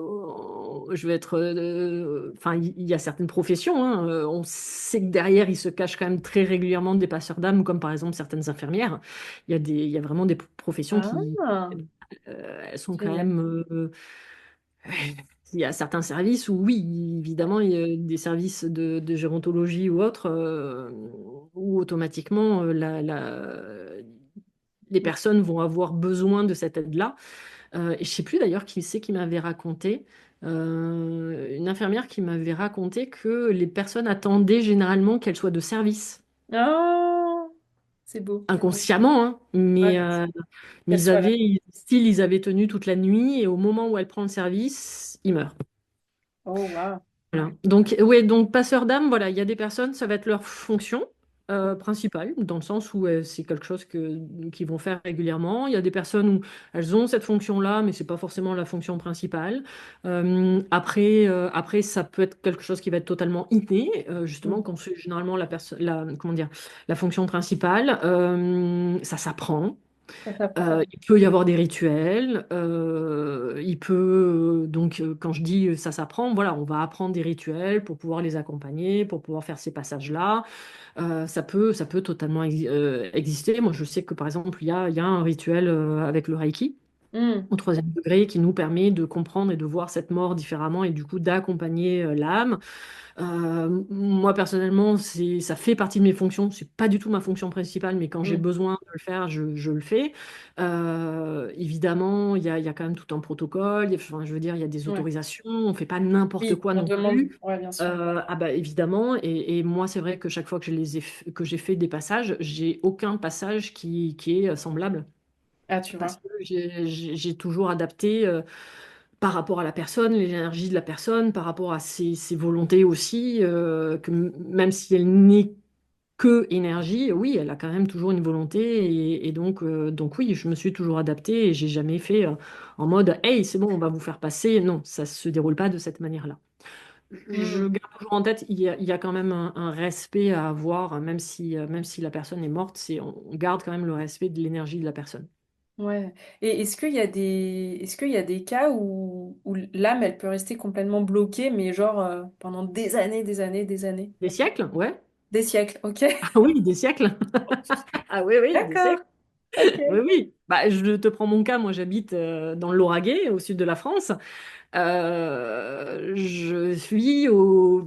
je vais être, enfin il y a certaines professions, hein, on sait que derrière il se cache quand même très régulièrement des passeurs d'âme, comme par exemple certaines infirmières. Il y a vraiment des professions qui Ah, elles sont quand génial. même il y a certains services où, oui, évidemment, il y a des services de gérontologie ou autres, où automatiquement les personnes vont avoir besoin de cette aide-là. Et je ne sais plus d'ailleurs qui c'est qui m'avait raconté, une infirmière qui m'avait raconté que les personnes attendaient généralement qu'elles soient de service, Ah, c'est beau. inconsciemment, hein, Ouais, bien sûr. mais Qu'elle soit là. ils avaient tenu toute la nuit et au moment où elle prend le service, ils meurent. Oh, waouh. Voilà. Donc, ouais, donc passeur d'âme, voilà, il y a des personnes, ça va être leur fonction principale, dans le sens où c'est quelque chose qu'ils vont faire régulièrement. Il y a des personnes où elles ont cette fonction-là, mais c'est pas forcément la fonction principale. Après, ça peut être quelque chose qui va être totalement inné, justement, Hmm. quand c'est généralement comment dire, la fonction principale. Ça s'apprend. Ça s'apprend. Il peut y avoir des rituels. Il peut donc quand je dis ça s'apprend, voilà, on va apprendre des rituels pour pouvoir les accompagner, pour pouvoir faire ces passages-là. Ça peut totalement exister. Moi, je sais que par exemple, il y a un rituel avec le Reiki Hmm. au troisième degré qui nous permet de comprendre et de voir cette mort différemment et du coup d'accompagner l'âme. Moi, personnellement, ça fait partie de mes fonctions. C'est pas du tout ma fonction principale, mais quand j'ai Hmm. besoin de le faire, je le fais. Évidemment, il y a quand même tout un protocole. Enfin, je veux dire, il y a des Ouais. autorisations. On fait pas n'importe Oui, quoi on non demande. plus. Ouais, bien sûr. Ah bah évidemment. Et moi, c'est vrai que chaque fois que que j'ai fait des passages, j'ai aucun passage qui est semblable Ah, tu parce vois. que j'ai toujours adapté. Par rapport à la personne, l'énergie de la personne, par rapport à ses volontés aussi, même si elle n'est que énergie, oui, elle a quand même toujours une volonté et donc oui, je me suis toujours adaptée et j'ai jamais fait en mode hey, c'est bon, on va vous faire passer. Non, ça se déroule pas de cette manière-là. Je Hmm. garde toujours en tête, il y a quand même un respect à avoir, même si la personne est morte, on garde quand même le respect de l'énergie de la personne. Ouais. Et est-ce qu'il y a des cas où l'âme, elle peut rester complètement bloquée, mais genre pendant des années, des années, des années? Des siècles, ouais. Des siècles, ok? Ah oui, des siècles. Ah oui, oui, des D'accord. siècles. Ok. Oui, oui. Bah, je te prends mon cas. Moi, j'habite dans le Lauragais, au sud de la France. Je suis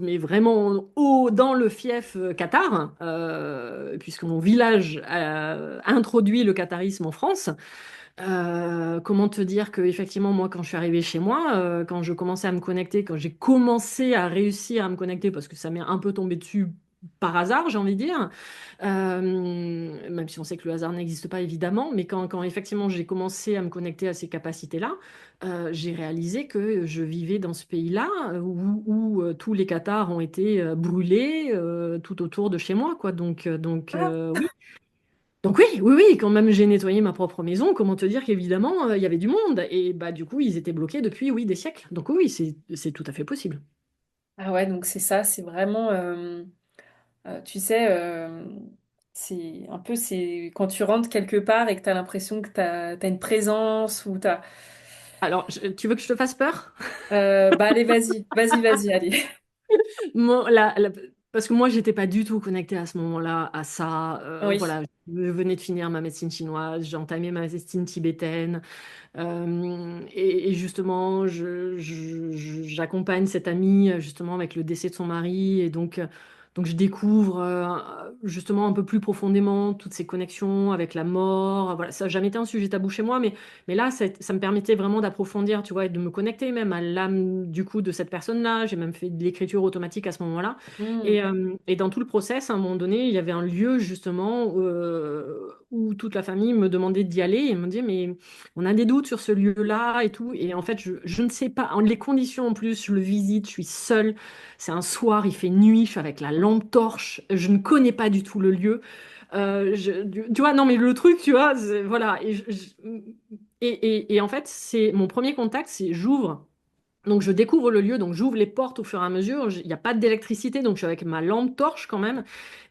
mais vraiment dans le fief Qatar, puisque mon village a introduit le qatarisme en France. Comment te dire que effectivement moi quand je suis arrivée chez moi, quand je commençais à me connecter, quand j'ai commencé à réussir à me connecter parce que ça m'est un peu tombé dessus par hasard, j'ai envie de dire. Même si on sait que le hasard n'existe pas évidemment, mais quand effectivement j'ai commencé à me connecter à ces capacités-là, j'ai réalisé que je vivais dans ce pays-là où tous les cathares ont été brûlés tout autour de chez moi, quoi. Ah, Oui. Donc oui, oui, oui, quand même j'ai nettoyé ma propre maison, comment te dire qu'évidemment il y avait du monde et bah du coup ils étaient bloqués depuis oui des siècles. Donc oui, c'est tout à fait possible. ah ouais, donc c'est ça, c'est vraiment, tu sais, c'est un peu, c'est quand tu rentres quelque part et que tu as l'impression que tu as une présence ou tu as... Alors, tu veux que je te fasse peur? Bah allez, vas-y, allez. Moi, parce que moi, j'étais pas du tout connectée à ce moment-là à ça. Oui. Voilà, je venais de finir ma médecine chinoise, j'ai entamé ma médecine tibétaine. Et justement, j'accompagne cette amie justement avec le décès de son mari. Et donc je découvre justement un peu plus profondément toutes ces connexions avec la mort. Voilà, ça n'a jamais été un sujet tabou chez moi, mais là, ça me permettait vraiment d'approfondir, tu vois, et de me connecter même à l'âme du coup de cette personne-là. J'ai même fait de l'écriture automatique à ce moment-là. Hmm. Et dans tout le process, à un moment donné, il y avait un lieu justement où toute la famille me demandait d'y aller et me disait, mais on a des doutes sur ce lieu-là et tout. Et en fait, je ne sais pas. Les conditions en plus, je le visite, je suis seule. C'est un soir, il fait nuit, je suis avec la lampe torche. Je ne connais pas du tout le lieu. Tu vois, non, mais le truc, tu vois, voilà. Et en fait, c'est mon premier contact, c'est j'ouvre. Donc je découvre le lieu, donc j'ouvre les portes au fur et à mesure. Il n'y a pas d'électricité, donc je suis avec ma lampe torche quand même.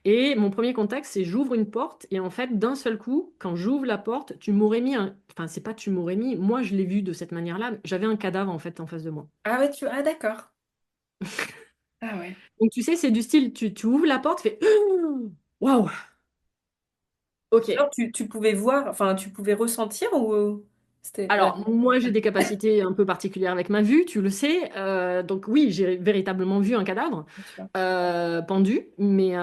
Et mon premier contact, c'est j'ouvre une porte et en fait, d'un seul coup, quand j'ouvre la porte, tu m'aurais mis un... Enfin, c'est pas tu m'aurais mis, moi je l'ai vu de cette manière-là. J'avais un cadavre en fait en face de moi. Ah ouais, ah d'accord. Ah ouais. Donc tu sais, c'est du style, tu ouvres la porte, tu fais waouh, ok. Genre, tu pouvais voir, enfin, tu pouvais ressentir ou c'était pas... Alors, moi, j'ai des capacités un peu particulières avec ma vue, tu le sais. Donc oui, j'ai véritablement vu un cadavre Tu vois. pendu, mais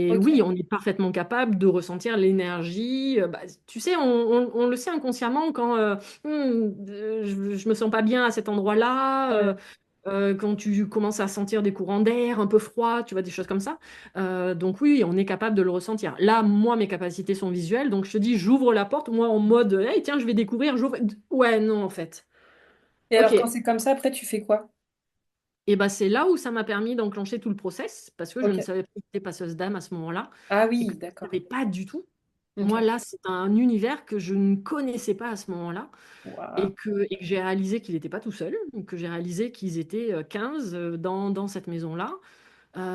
Ok. oui, on est parfaitement capable de ressentir l'énergie. Bah, tu sais, on le sait inconsciemment quand je me sens pas bien à cet endroit-là. Ouais. Quand tu commences à sentir des courants d'air un peu froids, tu vois, des choses comme ça. Donc oui, on est capable de le ressentir. Là, moi, mes capacités sont visuelles, donc je te dis, j'ouvre la porte, moi en mode, hey, tiens, je vais découvrir, j'ouvre. Ouais, non, en fait. Et Ok. alors, quand c'est comme ça, après, tu fais quoi? Et ben c'est là où ça m'a permis d'enclencher tout le process, parce que je Ok. ne savais pas que j'étais passeuse d'âme à ce moment-là, Ah et que oui, je ne d'accord. savais pas du tout. Moi, Ok. là, c'est un univers que je ne connaissais pas à ce moment-là. Waouh. Et que j'ai réalisé qu'il n'était pas tout seul, que j'ai réalisé qu'ils étaient 15 dans cette maison-là.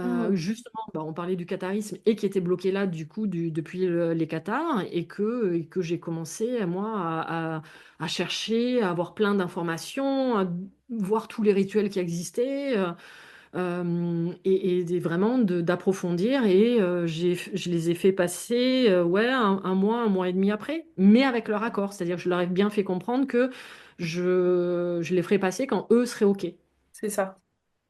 Hmm. Justement, bah, on parlait du catharisme et qui était bloqué là du coup depuis les cathares et que j'ai commencé moi à chercher, à avoir plein d'informations, à voir tous les rituels qui existaient et vraiment d'approfondir et je les ai fait passer ouais, un mois, un mois et demi après, mais avec leur accord, c'est-à-dire que je leur ai bien fait comprendre que je les ferai passer quand eux seraient OK. C'est ça.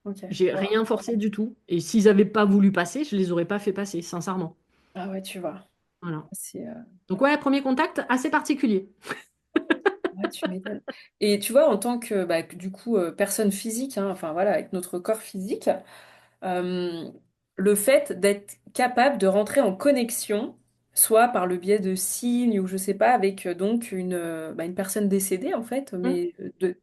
Ok. J'ai Wow. rien forcé du tout. Et s'ils n'avaient pas voulu passer, je les aurais pas fait passer, sincèrement. Ah ouais, tu vois. Voilà. C'est, Donc ouais, premier contact assez particulier. ouais, tu m'étonnes. Et tu vois, en tant que, bah, du coup, personne physique, hein, enfin voilà, avec notre corps physique, euh, le fait d'être capable de rentrer en connexion, soit par le biais de signes ou je sais pas, avec donc bah, une personne décédée en fait, Hum, mais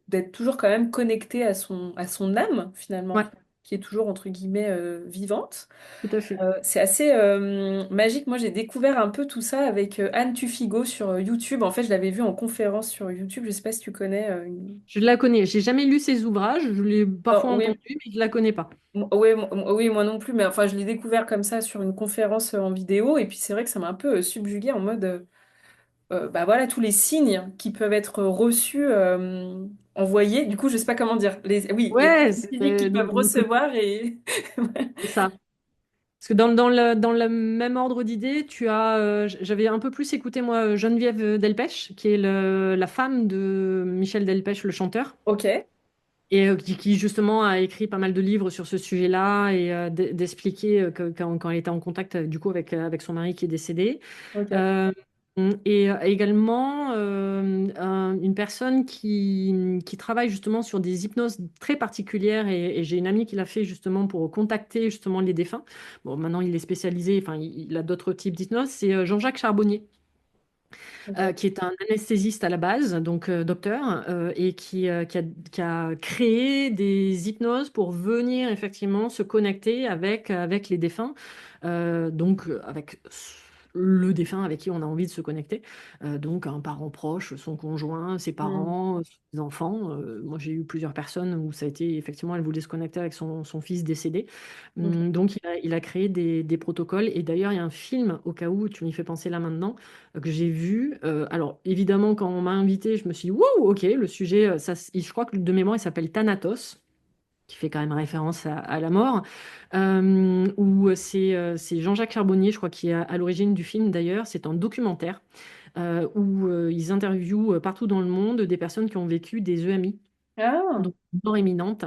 d'être toujours quand même connecté à son âme finalement, ouais, qui est toujours entre guillemets vivante. tout à fait. C'est assez magique. Moi, j'ai découvert un peu tout ça avec Anne Tufigo sur YouTube. En fait, je l'avais vue en conférence sur YouTube. Je sais pas si tu connais. Je la connais. J'ai jamais lu ses ouvrages. Je l'ai Non, parfois oui, entendu, mais je la connais pas. oui, oui, moi non plus. Mais enfin, je l'ai découvert comme ça sur une conférence en vidéo. Et puis, c'est vrai que ça m'a un peu subjuguée en mode, bah voilà, tous les signes qui peuvent être reçus, envoyés. Du coup, je sais pas comment dire. Oui, les Ouais, personnes physiques qui peuvent recevoir et c'est ça. Parce que dans le même ordre d'idée, tu as, j'avais un peu plus écouté moi Geneviève Delpech, qui est la femme de Michel Delpech, le chanteur. Ok, Et qui, justement a écrit pas mal de livres sur ce sujet-là et d'expliquer que quand elle était en contact du coup avec son mari qui est décédé. ok. Euh, Et également une personne qui travaille justement sur des hypnoses très particulières et j'ai une amie qui l'a fait justement pour contacter justement les défunts. Bon, maintenant il est spécialisé, enfin il a d'autres types d'hypnose. C'est Jean-Jacques Charbonnier, Ok. qui est un anesthésiste à la base, donc docteur, et qui a créé des hypnoses pour venir effectivement se connecter avec les défunts, donc avec le défunt avec qui on a envie de se connecter, donc un parent proche, son conjoint, ses Hmm. parents, ses enfants. Moi, j'ai eu plusieurs personnes où ça a été effectivement, elle voulait se connecter avec son fils décédé. Ok. Donc, il a créé des protocoles. Et d'ailleurs, il y a un film, au cas où tu m'y fais penser là maintenant, que j'ai vu. Alors, évidemment, quand on m'a invité, je me suis dit, wow, ok, le sujet, je crois que de mémoire, il s'appelle Thanatos, qui fait quand même référence à la mort, où c'est Jean-Jacques Charbonnier, je crois, qui est à l'origine du film d'ailleurs. C'est un documentaire où ils interviewent partout dans le monde des personnes qui ont vécu des EMI, Ah. donc mort imminente.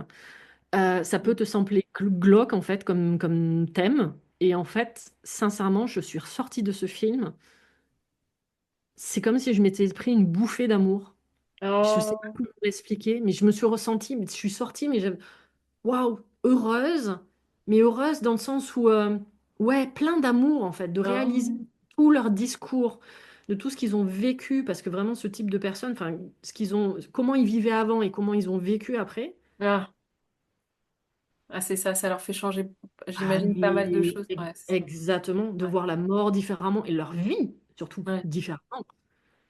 Ça peut te sembler glauque en fait comme thème. Et en fait, sincèrement, je suis ressortie de ce film. C'est comme si je m'étais pris une bouffée d'amour. Je sais pas Oh. comment l'expliquer, mais je me suis ressentie, mais je suis sortie, mais waouh, heureuse, mais heureuse dans le sens où, ouais, plein d'amour en fait, de réaliser Oh. tout leur discours, de tout ce qu'ils ont vécu, parce que vraiment ce type de personnes, enfin, comment ils vivaient avant et comment ils ont vécu après. Ah. Ah, c'est ça, ça leur fait changer, Ah, j'imagine, pas mal de mais choses. Ouais, c'est ça. exactement, de Ouais. voir la mort différemment et leur vie surtout Ouais. différemment.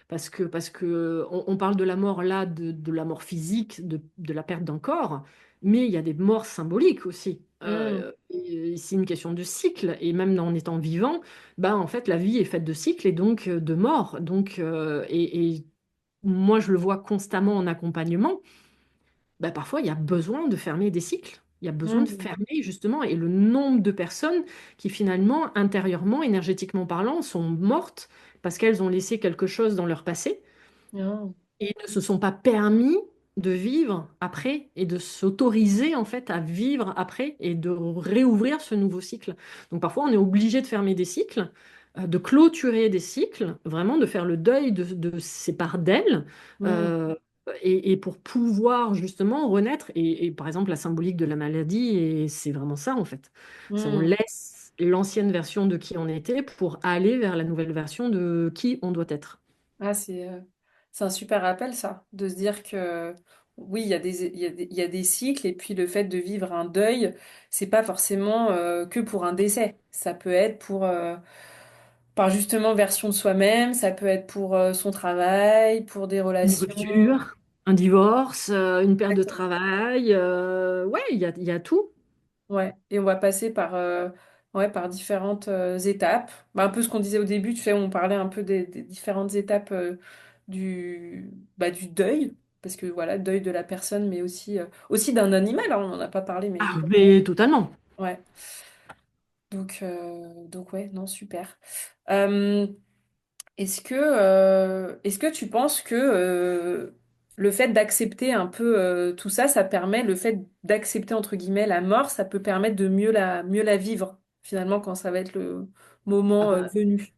Parce que on parle de la mort là, de la mort physique, de la perte d'un corps, mais il y a des morts symboliques aussi. Hmm. Et c'est une question de cycle, et même en étant vivant, ben, en fait, la vie est faite de cycles et donc de morts. Donc, et moi, je le vois constamment en accompagnement. Ben, parfois, il y a besoin de fermer des cycles. Il y a besoin de Hmm. fermer, justement, et le nombre de personnes qui, finalement, intérieurement, énergétiquement parlant, sont mortes parce qu'elles ont laissé quelque chose dans leur passé Oh. et ne se sont pas permis de vivre après et de s'autoriser en fait à vivre après et de réouvrir ce nouveau cycle. Donc parfois on est obligé de fermer des cycles, de clôturer des cycles, vraiment de faire le deuil de ces parts d'elles, Hmm. euh, et pour pouvoir justement renaître. Et par exemple la symbolique de la maladie, et c'est vraiment ça en fait. C'est on Hmm. laisse l'ancienne version de qui on était pour aller vers la nouvelle version de qui on doit être. Ah, c'est un super rappel, ça, de se dire que oui, il y a des cycles, et puis le fait de vivre un deuil, c'est pas forcément que pour un décès. Ça peut être pour, par justement version de soi-même, ça peut être pour son travail, pour des Une relations. rupture, un divorce, une perte de Exactement. travail. Ouais, il y a tout. Ouais, et on va passer par, ouais, par différentes étapes. Bah, un peu ce qu'on disait au début, tu sais, on parlait un peu des différentes étapes du, du deuil, parce que voilà, deuil de la personne, mais aussi, aussi d'un animal, hein, on n'en a pas parlé, mais Ah, évidemment. mais totalement. Ouais, donc ouais, non, super. Euh, est-ce que tu penses que le fait d'accepter un peu tout ça, ça permet, le fait d'accepter entre guillemets la mort, ça peut permettre de mieux la vivre finalement quand ça va être le Ah moment bah, venu.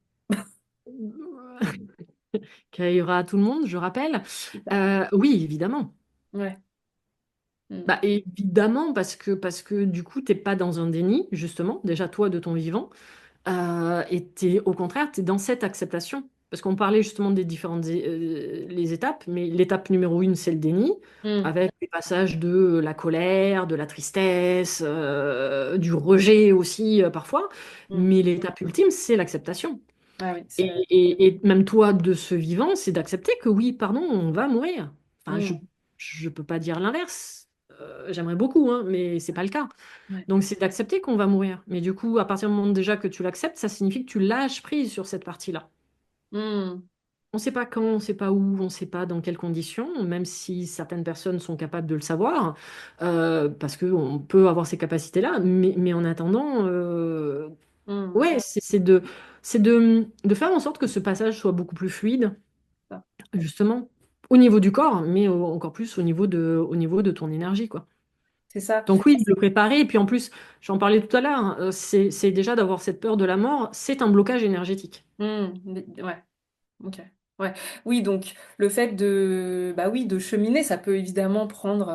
qu'il y aura à tout le monde, je rappelle. C'est ça. Oui, évidemment. Ouais. Mm. Bah, évidemment, parce que du coup, t'es pas dans un déni, justement, déjà toi de ton vivant. Et au contraire, tu es dans cette acceptation. Parce qu'on parlait justement des différentes les étapes, mais l'étape numéro une, c'est le déni, Mm. avec les passages de la colère, de la tristesse, du rejet aussi parfois. Mm. Mais l'étape ultime, c'est l'acceptation. Ah oui, Et, c'est. et même toi, de ce vivant, c'est d'accepter que oui, pardon, on va mourir. Enfin, je Mm. ne peux pas dire l'inverse. J'aimerais beaucoup, hein, mais c'est pas le cas. Ouais. Donc, c'est d'accepter qu'on va mourir. Mais du coup, à partir du moment déjà que tu l'acceptes, ça signifie que tu lâches prise sur cette partie-là. Mm. On ne sait pas quand, on ne sait pas où, on ne sait pas dans quelles conditions, même si certaines personnes sont capables de le savoir, parce qu'on peut avoir ces capacités-là. Mais en attendant, Mm. ouais, c'est de faire en sorte que ce passage soit beaucoup plus fluide, Ça. justement, au niveau du corps, mais encore plus au niveau de ton énergie, quoi. C'est ça. Donc oui, de le préparer. Et puis en plus, j'en parlais tout à l'heure, hein, c'est déjà d'avoir cette peur de la mort, c'est un blocage énergétique. Mm. Ouais. Ok. Ouais. Oui, donc le fait de, bah oui, de cheminer, ça peut évidemment prendre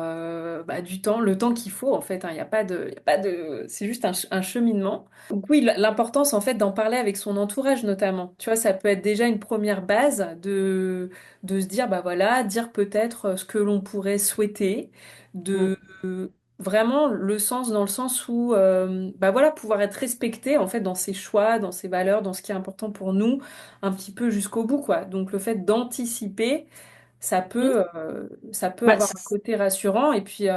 du temps, le temps qu'il faut en fait, hein. Il y a pas de, c'est juste un cheminement. Donc oui, l'importance en fait d'en parler avec son entourage notamment. Tu vois, ça peut être déjà une première base de se dire, bah voilà, dire peut-être ce que l'on pourrait souhaiter, Mm. de vraiment le sens dans le sens où, bah voilà, pouvoir être respecté en fait dans ses choix, dans ses valeurs, dans ce qui est important pour nous un petit peu jusqu'au bout, quoi. Donc le fait d'anticiper, Mm. ça peut Bah, avoir un côté rassurant et puis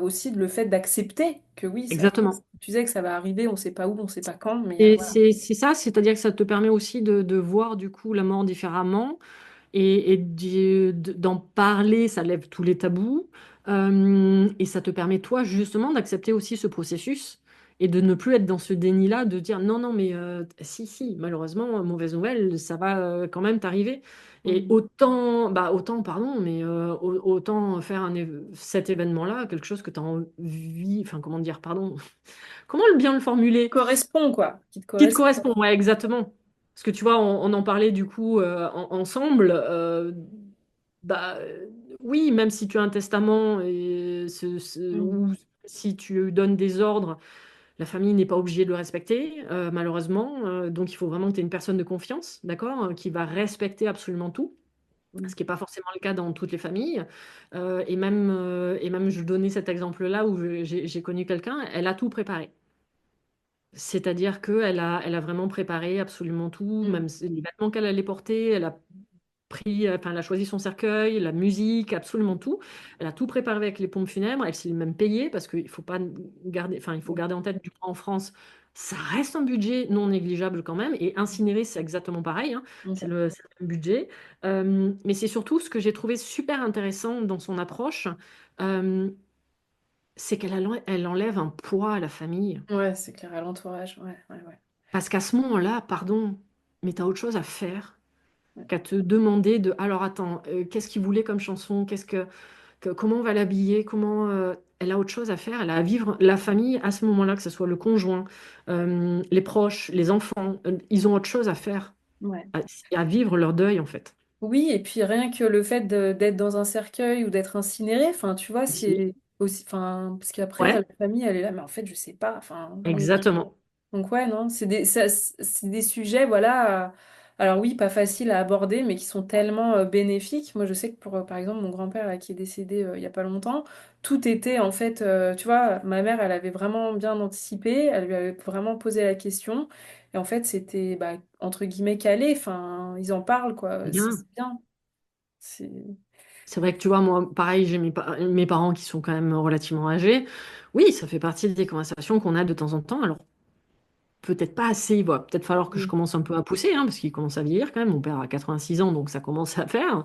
aussi le fait d'accepter que oui, exactement. tu sais que ça va arriver, on sait pas où, on sait pas quand, mais Et voilà. c'est ça, c'est-à-dire que ça te permet aussi de voir du coup la mort différemment et d'en parler, ça lève tous les tabous. Et ça te permet, toi, justement, d'accepter aussi ce processus et de ne plus être dans ce déni-là, de dire non, non, mais si, si, malheureusement, mauvaise nouvelle, ça va quand même t'arriver. Et Mm. autant, bah, autant, pardon, mais autant faire cet événement-là, quelque chose que tu as envie, enfin, comment dire, pardon, comment bien le formuler? Correspond, quoi, qui te Qui te correspond. correspond, ouais, exactement. Parce que tu vois, on en parlait du coup ensemble. Bah, oui, même si tu as un testament et Mm. ou si tu donnes des ordres, la famille n'est pas obligée de le respecter, malheureusement. Donc, il faut vraiment que tu aies une personne de confiance, d'accord, qui va respecter absolument tout. Ce Mm. qui n'est pas forcément le cas dans toutes les familles. Et même, je donnais cet exemple-là où j'ai connu quelqu'un, elle a tout préparé. C'est-à-dire elle a vraiment préparé absolument tout, Mm. même les vêtements qu'elle allait porter, elle a pris, enfin, elle a choisi son cercueil, la musique, absolument tout. Elle a tout préparé avec les pompes funèbres, elle s'est même payée parce qu'il faut pas garder, enfin, il faut Mm. garder en tête du coup en France, ça reste un budget non négligeable quand même. Et incinérer, c'est exactement pareil, hein, Ok. c'est le même budget. Mais c'est surtout ce que j'ai trouvé super intéressant dans son approche, euh, c'est elle enlève un poids à la famille. Ouais, c'est clair, à l'entourage, ouais, ouais, ouais. Parce qu'à ce moment-là, pardon, mais tu as autre chose à faire Ouais. qu'à te demander de alors attends, qu'est-ce qu'il voulait comme chanson, comment on va l'habiller, elle a autre chose à faire, elle a à vivre la famille à ce moment-là, que ce soit le conjoint, les proches, les enfants, ils ont autre chose à faire, Ouais. à vivre leur deuil en fait. Oui, et puis rien que le fait d'être dans un cercueil ou d'être incinéré, enfin, tu vois, Aussi. c'est aussi, enfin, parce qu'après, Ouais, la famille, elle est là, mais en fait, je sais pas, enfin, exactement. donc ouais, non, c'est des sujets, voilà, alors oui, pas faciles à aborder, mais qui sont tellement bénéfiques. Moi, je sais que pour, par exemple, mon grand-père, là, qui est décédé il y a pas longtemps, tout était, en fait, tu vois, ma mère, elle avait vraiment bien anticipé, elle lui avait vraiment posé la question, et en fait, c'était, bah, entre guillemets, calé, enfin, ils en parlent, quoi, c'est Bien. bien. C'est... C'est vrai que tu vois, moi, pareil, j'ai mes parents qui sont quand même relativement âgés. Oui, ça fait partie des conversations qu'on a de temps en temps. Alors, peut-être pas assez, il va peut-être falloir que je Mm, commence un peu à pousser, hein, parce qu'il commence à vieillir quand même. Mon père a 86 ans, donc ça commence à faire.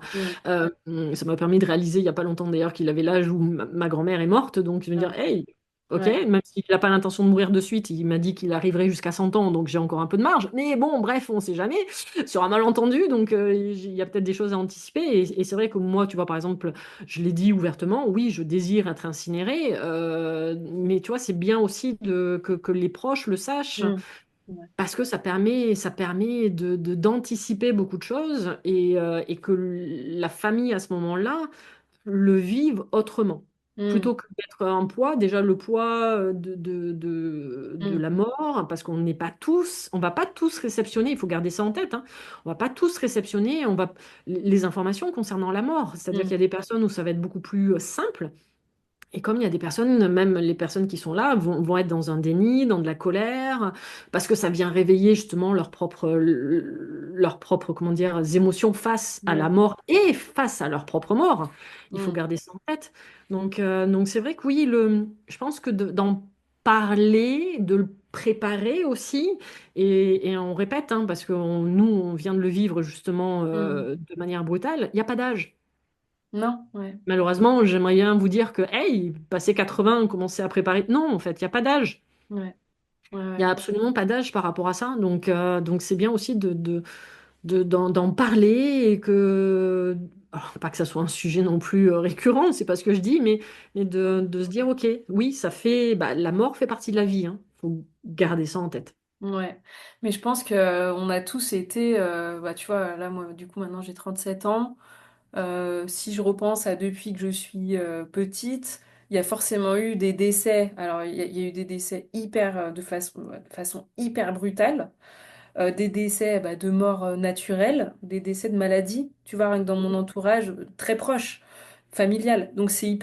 mm, Ça m'a permis de réaliser il n'y a pas longtemps d'ailleurs qu'il avait l'âge où ma grand-mère est morte, donc je vais me dire, ah, hey, ok, ouais, même s'il n'a pas l'intention de mourir de suite, il m'a dit qu'il arriverait jusqu'à 100 ans, donc j'ai encore un peu de marge. Mais bon, bref, on ne sait jamais, sur un malentendu, donc il y a peut-être des choses à anticiper. Et c'est vrai que moi, tu vois, par exemple, je l'ai dit ouvertement, oui, je désire être incinérée, mais tu vois, c'est bien aussi que les proches le sachent mm, ouais, parce que ça permet d'anticiper beaucoup de choses et que la famille à ce moment-là le vive autrement. mm, Plutôt que d'être un poids, déjà le poids de mm, la mort, parce qu'on n'est pas tous, on va pas tous réceptionner, il faut garder ça en tête, hein, on va pas tous réceptionner les informations concernant la mort. C'est-à-dire qu'il y mm, a des personnes où ça va être beaucoup plus simple. Et comme il y a des personnes, même les personnes qui sont là, vont être dans un déni, dans de la colère, parce que ça vient réveiller justement leur propre, comment dire, émotions face à la ouais, mort et face à leur propre mort. Il faut mm, garder ça en tête. Donc c'est vrai que oui, je pense que d'en parler, de le préparer aussi, et on répète, hein, parce que nous, on vient de le vivre justement mm. de manière brutale, il n'y a pas d'âge. Non, ouais, Malheureusement, j'aimerais bien vous dire que, hey, passé 80, commencez à préparer. Non, en fait, il n'y a pas d'âge. ouais, ouais, Il n'y a ouais. absolument pas d'âge par rapport à ça. Donc c'est bien aussi d'en parler et que, alors, pas que ça soit un sujet non plus récurrent, c'est pas ce que je dis, mais de se dire, OK, oui, ça fait, bah, la mort fait partie de la vie, hein. Faut garder ça en tête. Ouais, mais je pense que on a tous été, bah, tu vois, là, moi, du coup, maintenant, j'ai 37 ans. Si je repense à depuis que je suis petite, il y a forcément eu des décès. Alors, il y a eu des décès hyper, de façon hyper brutale. Des décès bah, de mort naturelle, des décès de maladie, tu vois, rien que dans mon entourage très proche, familial. Donc, c'est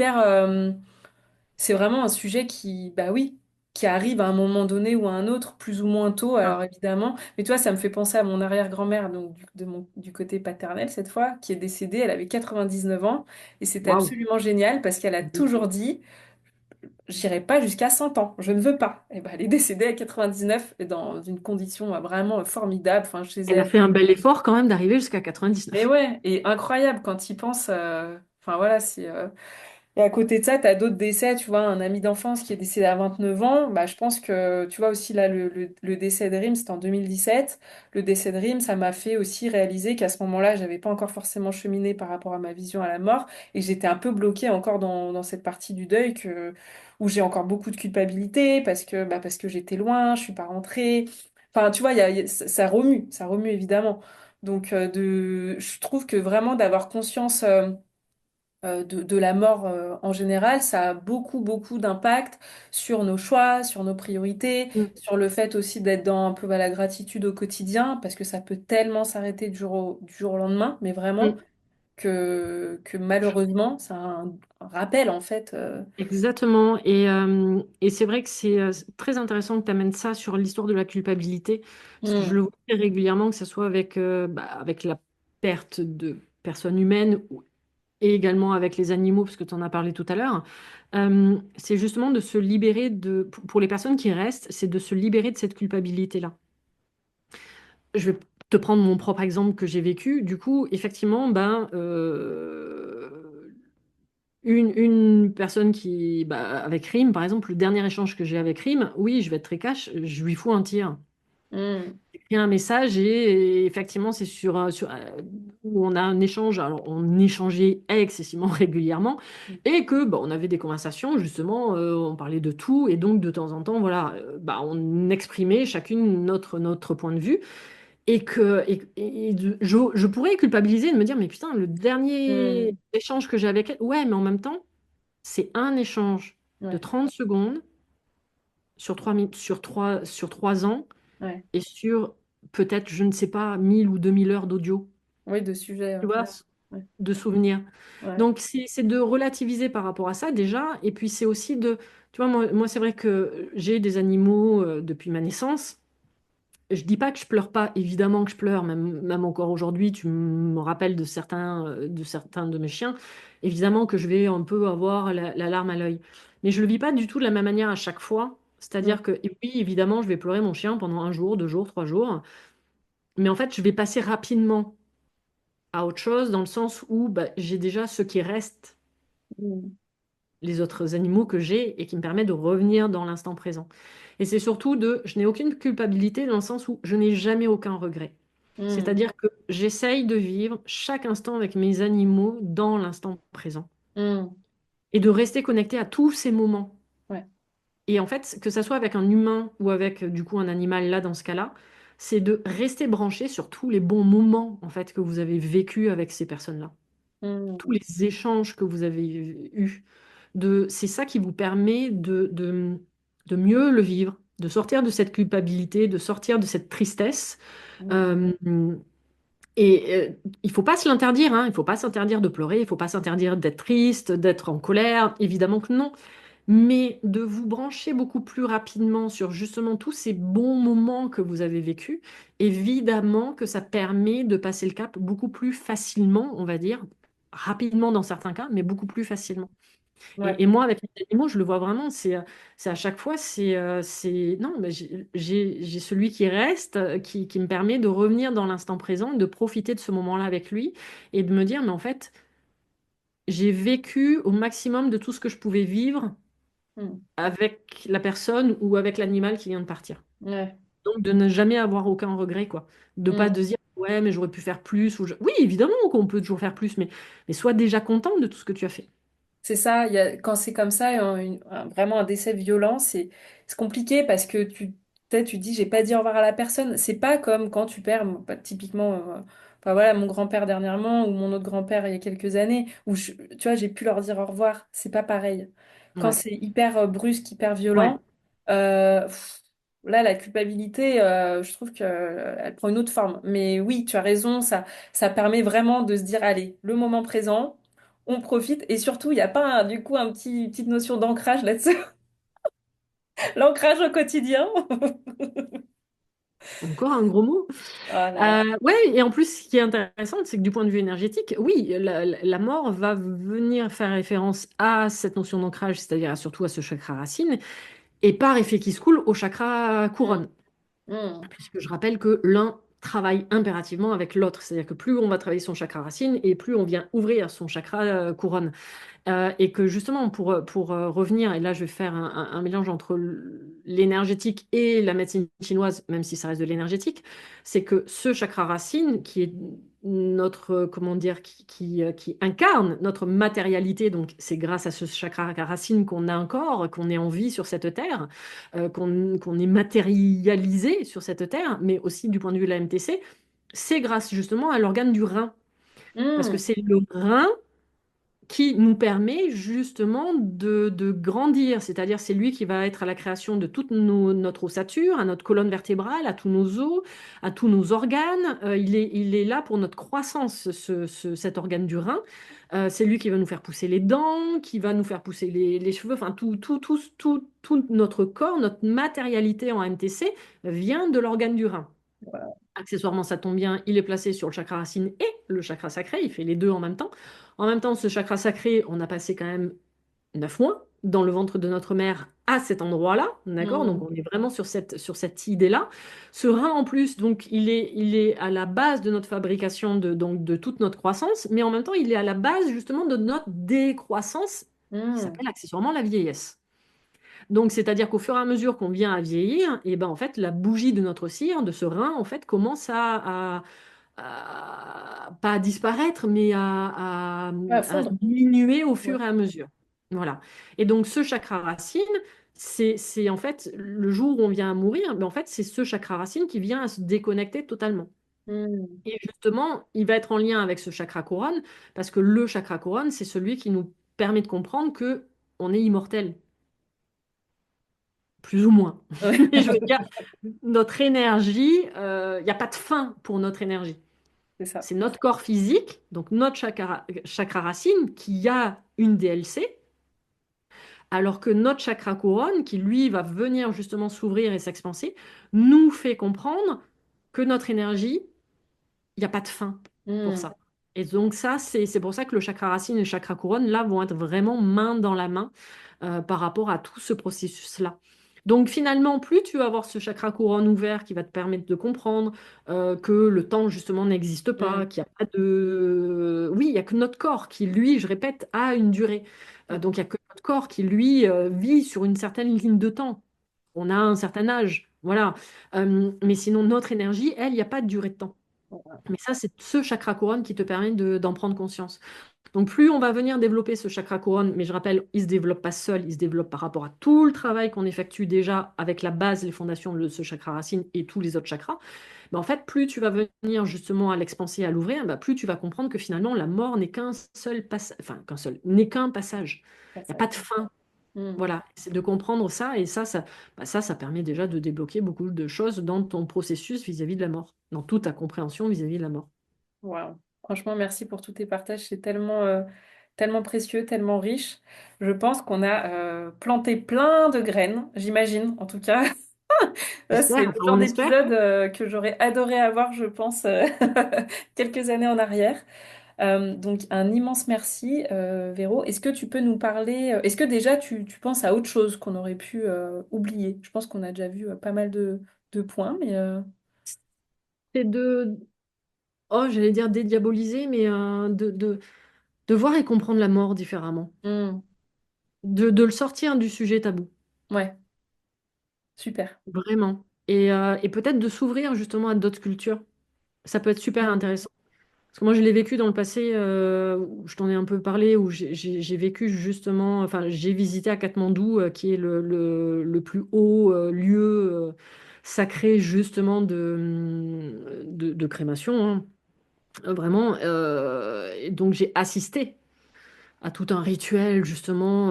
vraiment un sujet qui, bah oui, qui arrive à un moment donné ou à un autre, plus ou moins tôt, Ah, alors évidemment. Mais toi, ça me fait penser à mon arrière-grand-mère, donc du côté paternel cette fois, qui est décédée. Elle avait 99 ans et c'était waouh. absolument génial parce qu'elle a toujours dit, j'irai pas jusqu'à 100 ans, je ne veux pas. Et ben, elle est décédée à 99 et dans une condition vraiment formidable, enfin, chez Elle a elle. fait un bel effort quand même d'arriver jusqu'à Mais 99. ouais, et incroyable quand il pense. Enfin voilà, c'est. Et à côté de ça, tu as d'autres décès, tu vois, un ami d'enfance qui est décédé à 29 ans, bah, je pense que, tu vois, aussi là, le décès de Rim, c'était en 2017. Le décès de Rim, ça m'a fait aussi réaliser qu'à ce moment-là, j'avais pas encore forcément cheminé par rapport à ma vision à la mort, et j'étais un peu bloquée encore dans cette partie du deuil où j'ai encore beaucoup de culpabilité, parce que j'étais loin, je suis pas rentrée. Enfin, tu vois, ça remue évidemment. Donc, je trouve que vraiment d'avoir conscience de la mort en général, ça a beaucoup, beaucoup d'impact sur nos choix, sur nos priorités, Mm, sur le fait aussi d'être dans un peu bah, la gratitude au quotidien, parce que ça peut tellement s'arrêter du jour au lendemain, mais vraiment mm. que malheureusement, c'est un rappel en fait. Exactement. Et c'est vrai que c'est très intéressant que tu amènes ça sur l'histoire de la culpabilité, parce que je Mm, le vois très régulièrement, que ce soit avec la perte de personnes humaines et également avec les animaux, parce que tu en as parlé tout à l'heure. C'est justement de se libérer pour les personnes qui restent, c'est de se libérer de cette culpabilité-là. Je vais te prendre mon propre exemple que j'ai vécu. Du coup, effectivement, une personne avec Rim, par exemple, le dernier échange que j'ai avec Rim, oui, je vais être très cash, je lui fous un tir. mm, J'écris un message et effectivement, c'est où on a un échange. Alors, on échangeait excessivement régulièrement et que on avait des conversations, justement, on parlait de tout et donc de temps en temps, voilà, on exprimait chacune notre point de vue. Je pourrais culpabiliser de me dire, mais putain, le dernier mm, échange que j'ai avec elle, ouais, mais en même temps, c'est un échange de ouais, 30 secondes sur 3 minutes, sur 3 ans ouais. et sur peut-être, je ne sais pas, 1000 ou 2000 heures d'audio, Oui, de sujet. tu vois, Ouais, de souvenirs. ouais. Donc, c'est de relativiser par rapport à ça déjà. Et puis, c'est aussi tu vois, moi c'est vrai que j'ai des animaux depuis ma naissance. Je dis pas que je pleure pas, évidemment que je pleure, même encore aujourd'hui, tu me rappelles de certains de mes chiens, évidemment que je vais un peu avoir la larme à l'œil. Mais je le vis pas du tout de la même manière à chaque fois. Mm, C'est-à-dire que, et oui, évidemment, je vais pleurer mon chien pendant 1 jour, 2 jours, 3 jours, mais en fait, je vais passer rapidement à autre chose dans le sens où j'ai déjà ce qui reste, mm, les autres animaux que j'ai et qui me permet de revenir dans l'instant présent. Et c'est surtout je n'ai aucune culpabilité dans le sens où je n'ai jamais aucun regret. mm, C'est-à-dire que j'essaye de vivre chaque instant avec mes animaux dans l'instant présent mm, et de rester connecté à tous ces moments. ouais. Et en fait, que ça soit avec un humain ou avec du coup un animal là dans ce cas-là, c'est de rester branché sur tous les bons moments en fait que vous avez vécu avec ces personnes-là, tous Mm, les échanges que vous avez eus. C'est ça qui vous permet de mieux le vivre, de sortir de cette culpabilité, de sortir de cette tristesse. mm, Euh, et il faut pas se l'interdire, hein. Il faut pas s'interdire de pleurer, il faut pas s'interdire d'être triste, d'être en colère, évidemment que non. Mais de vous brancher beaucoup plus rapidement sur justement tous ces bons moments que vous avez vécus, évidemment que ça permet de passer le cap beaucoup plus facilement, on va dire, rapidement dans certains cas, mais beaucoup plus facilement. Et ouais. moi, avec les animaux, je le vois vraiment, c'est à chaque fois, non, mais j'ai celui qui reste, qui me permet de revenir dans l'instant présent, de profiter de ce moment-là avec lui et de me dire, mais en fait, j'ai vécu au maximum de tout ce que je pouvais vivre Mm, avec la personne ou avec l'animal qui vient de partir. ouais. Donc, de ne jamais avoir aucun regret, quoi. De pas Mm. de dire, ouais, mais j'aurais pu faire plus. Oui, évidemment qu'on peut toujours faire plus, mais sois déjà content de tout ce que tu as fait. C'est ça, quand c'est comme ça, vraiment un décès violent, c'est compliqué parce que peut-être tu dis j'ai pas dit au revoir à la personne. C'est pas comme quand tu perds, typiquement, enfin voilà, mon grand-père dernièrement ou mon autre grand-père il y a quelques années, où tu vois, j'ai pu leur dire au revoir. C'est pas pareil. Quand Ouais, c'est hyper brusque, hyper ouais. violent, là, la culpabilité, je trouve qu'elle prend une autre forme. Mais oui, tu as raison, ça permet vraiment de se dire, allez, le moment présent, on profite. Et surtout, il n'y a pas du coup petite notion d'ancrage là-dessus. L'ancrage au quotidien. Encore un gros mot. Oh là là. Ouais, et en plus, ce qui est intéressant, c'est que du point de vue énergétique, oui, la mort va venir faire référence à cette notion d'ancrage, c'est-à-dire surtout à ce chakra racine, et par effet qui se coule au chakra Mm, couronne. mm, Puisque je rappelle que l'un travaille impérativement avec l'autre, c'est-à-dire que plus on va travailler son chakra racine, et plus on vient ouvrir son chakra couronne. Et que justement, pour revenir, et là je vais faire un mélange entre l'énergétique et la médecine chinoise, même si ça reste de l'énergétique, c'est que ce chakra racine, qui est notre, comment dire, qui incarne notre matérialité, donc c'est grâce à ce chakra racine qu'on a un corps, qu'on est en vie sur cette terre, qu'on est matérialisé sur cette terre, mais aussi du point de vue de la MTC, c'est grâce justement à l'organe du rein. Parce que mm. c'est le rein qui nous permet justement de grandir. C'est-à-dire, c'est lui qui va être à la création de toute notre ossature, à notre colonne vertébrale, à tous nos os, à tous nos organes. Il est là pour notre croissance, cet organe du rein. C'est lui qui va nous faire pousser les dents, qui va nous faire pousser les cheveux, enfin tout notre corps, notre matérialité en MTC vient de l'organe du rein. Accessoirement, ça tombe bien, il est placé sur le chakra racine et le chakra sacré, il fait les deux en même temps. En même temps, ce chakra sacré, on a passé quand même 9 mois dans le ventre de notre mère à cet endroit-là, d'accord? Donc Mm. on est vraiment sur cette idée-là. Ce rein en plus, donc il est à la base de notre fabrication, donc, de toute notre croissance, mais en même temps, il est à la base justement de notre décroissance qui Mm. s'appelle accessoirement la vieillesse. Donc, c'est-à-dire qu'au fur et à mesure qu'on vient à vieillir, et ben, en fait, la bougie de notre cire, de ce rein, en fait, commence pas à disparaître, mais Ouais, à à fondre. diminuer au Ouais. fur et à mesure. Voilà. Et donc, ce chakra racine, c'est en fait le jour où on vient à mourir, mais en fait, c'est ce chakra racine qui vient à se déconnecter totalement. Mm. Et justement, il va être en lien avec ce chakra couronne, parce que le chakra couronne, c'est celui qui nous permet de comprendre que on est immortel, plus ou moins. Ouais. Mais je veux dire, notre énergie, il n'y a pas de fin pour notre énergie. C'est ça. C'est notre corps physique, donc notre chakra racine, qui a une DLC, alors que notre chakra couronne, qui lui va venir justement s'ouvrir et s'expanser, nous fait comprendre que notre énergie, il n'y a pas de fin pour Mm. ça. Et donc ça, c'est pour ça que le chakra racine et le chakra couronne, là, vont être vraiment main dans la main par rapport à tout ce processus-là. Donc finalement, plus tu vas avoir ce chakra couronne ouvert qui va te permettre de comprendre que le temps justement n'existe pas, Mm. qu'il n'y a pas de... Oui, il n'y a que notre corps qui, lui, je répète, a une durée. Donc il n'y a que notre corps qui, lui, vit sur une certaine ligne de temps. On a un certain âge, voilà. Mais sinon, notre énergie, elle, il n'y a pas de durée de temps. Mais ça, c'est ce chakra couronne qui te permet d'en prendre conscience. Donc, plus on va venir développer ce chakra couronne, mais je rappelle, il ne se développe pas seul, il se développe par rapport à tout le travail qu'on effectue déjà avec la base, les fondations de ce chakra racine et tous les autres chakras. Mais en fait, plus tu vas venir justement à l'expanser, à l'ouvrir, bah, plus tu vas comprendre que finalement, la mort n'est qu'un seul passage, enfin, qu'un seul, n'est qu'un passage. Il n'y a pas de Passage. fin. Mm. Voilà, c'est de comprendre ça, et ça permet déjà de débloquer beaucoup de choses dans ton processus vis-à-vis de la mort, dans toute ta compréhension vis-à-vis de la mort. Wow. Franchement, merci pour tous tes partages. C'est tellement précieux, tellement riche. Je pense qu'on a planté plein de graines, j'imagine, en tout cas. C'est J'espère, le enfin genre on espère. d'épisode que j'aurais adoré avoir, je pense, quelques années en arrière. Donc, un immense merci, Véro. Est-ce que tu peux nous parler, est-ce que déjà tu penses à autre chose qu'on aurait pu oublier? Je pense qu'on a déjà vu pas mal de points, mais... C'est oh, j'allais dire dédiaboliser, mais de voir et comprendre la mort différemment, hmm, de le sortir du sujet tabou, ouais, super. vraiment. Et peut-être de s'ouvrir justement à d'autres cultures. Ça peut être super Hmm, intéressant. Parce que moi, je l'ai vécu dans le passé, où je t'en ai un peu parlé, où j'ai vécu justement, enfin, j'ai visité à Katmandou, qui est le plus haut lieu sacrée justement de crémation, hein. Vraiment. Et donc j'ai assisté à tout un rituel justement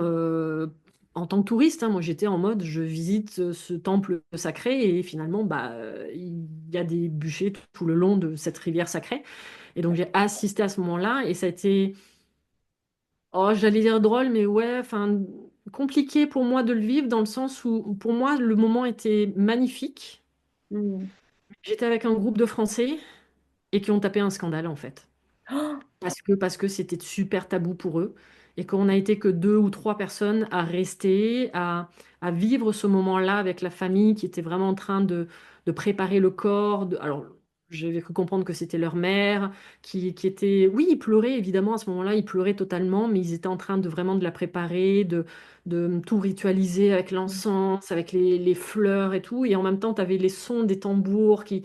en tant que touriste, hein. Moi j'étais en mode je visite ce temple sacré et finalement il y a des bûchers tout le long de cette rivière sacrée. Et donc j'ai assisté à ce moment-là et ça a été, oh, j'allais dire drôle, mais ouais, enfin compliqué pour moi de le vivre dans le sens où pour moi le moment était magnifique. Mm. J'étais avec un groupe de Français et qui ont tapé un scandale en fait. Oh, Parce que c'était super tabou pour eux et qu'on n'a été que deux ou trois personnes à rester, à vivre ce moment-là avec la famille qui était vraiment en train de préparer le corps. Alors, j'avais cru comprendre que c'était leur mère qui était... Oui, ils pleuraient évidemment à ce moment-là, ils pleuraient totalement, mais ils étaient en train de vraiment de la préparer, de tout ritualiser avec l'encens, avec les fleurs et tout. Et en même temps, tu avais les sons des tambours qui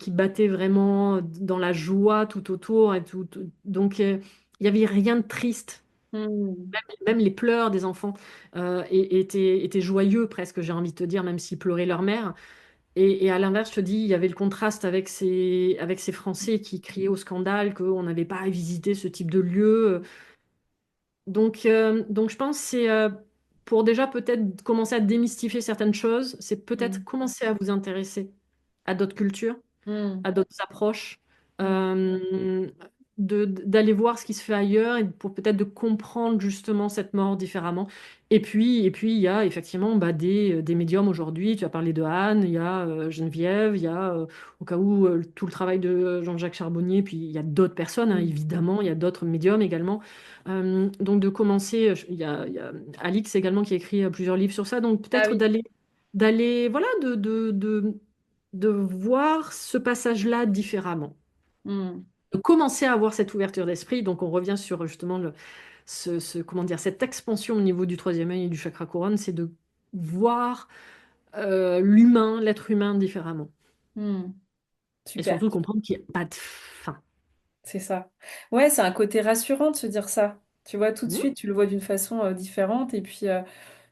battait vraiment dans la joie tout autour et tout. Donc, il n'y avait rien de triste. mm. Même les pleurs des enfants étaient joyeux presque, j'ai envie de te dire, même s'ils pleuraient leur mère. Et à l'inverse, je te dis, il y avait le contraste avec ces Français qui criaient au scandale qu'on n'avait pas à visiter ce type de lieu. Donc je pense que c'est pour déjà peut-être commencer à démystifier certaines choses, c'est peut-être Mm. commencer à vous intéresser à d'autres cultures, Mm. à d'autres approches, Mm. euh, d'aller voir ce qui se fait ailleurs et pour peut-être de comprendre justement cette mort différemment. Et puis il y a effectivement des médiums aujourd'hui. Tu as parlé de Anne, il y a Geneviève, il y a au cas où tout le travail de Jean-Jacques Charbonnier, puis il y a d'autres personnes, hein, Mm. évidemment, il y a d'autres médiums également. Donc de commencer, il y a Alix également qui a écrit plusieurs livres sur ça, donc Ah peut-être oui. d'aller voilà, de voir ce passage-là différemment, Mm. de commencer à avoir cette ouverture d'esprit. Donc, on revient sur justement comment dire, cette expansion au niveau du troisième œil et du chakra couronne, c'est de voir l'humain, l'être humain différemment. Mm. Et Super. surtout de comprendre qu'il n'y a pas de fin. C'est ça. Ouais, c'est un côté rassurant de se dire ça. Tu vois, tout de Mhm. suite, tu le vois d'une façon différente. Et puis,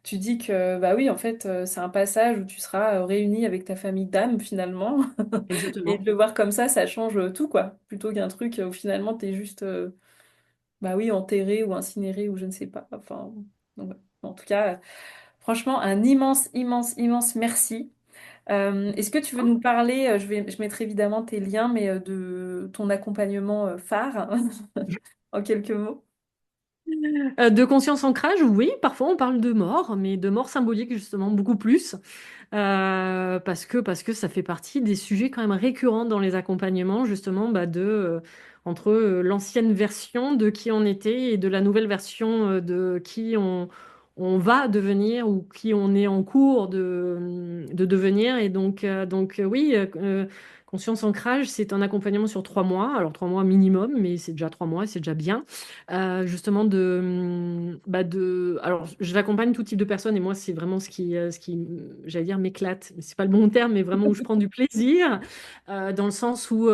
tu dis que, bah oui, en fait, c'est un passage où tu seras réuni avec ta famille d'âmes, finalement. Et de Exactement. le voir comme ça change tout, quoi. Plutôt qu'un truc où finalement, t'es juste, bah oui, enterré ou incinéré ou je ne sais pas. Enfin, donc, ouais. En tout cas, franchement, un immense, immense, immense merci. Est-ce que tu veux nous parler, je mettrai évidemment tes liens, mais de ton accompagnement phare, en quelques mots? De conscience ancrage, oui, parfois on parle de mort, mais de mort symbolique justement beaucoup plus. Parce que ça fait partie des sujets quand même récurrents dans les accompagnements, justement, entre l'ancienne version de qui on était et de la nouvelle version de qui on va devenir ou qui on est en cours de devenir. Et donc oui, Conscience Ancrage, c'est un accompagnement sur 3 mois, alors 3 mois minimum, mais c'est déjà 3 mois et c'est déjà bien. Justement alors j'accompagne tout type de personnes et moi c'est vraiment ce qui j'allais dire m'éclate, mais c'est pas le bon terme, mais vraiment où je prends du plaisir, dans le sens où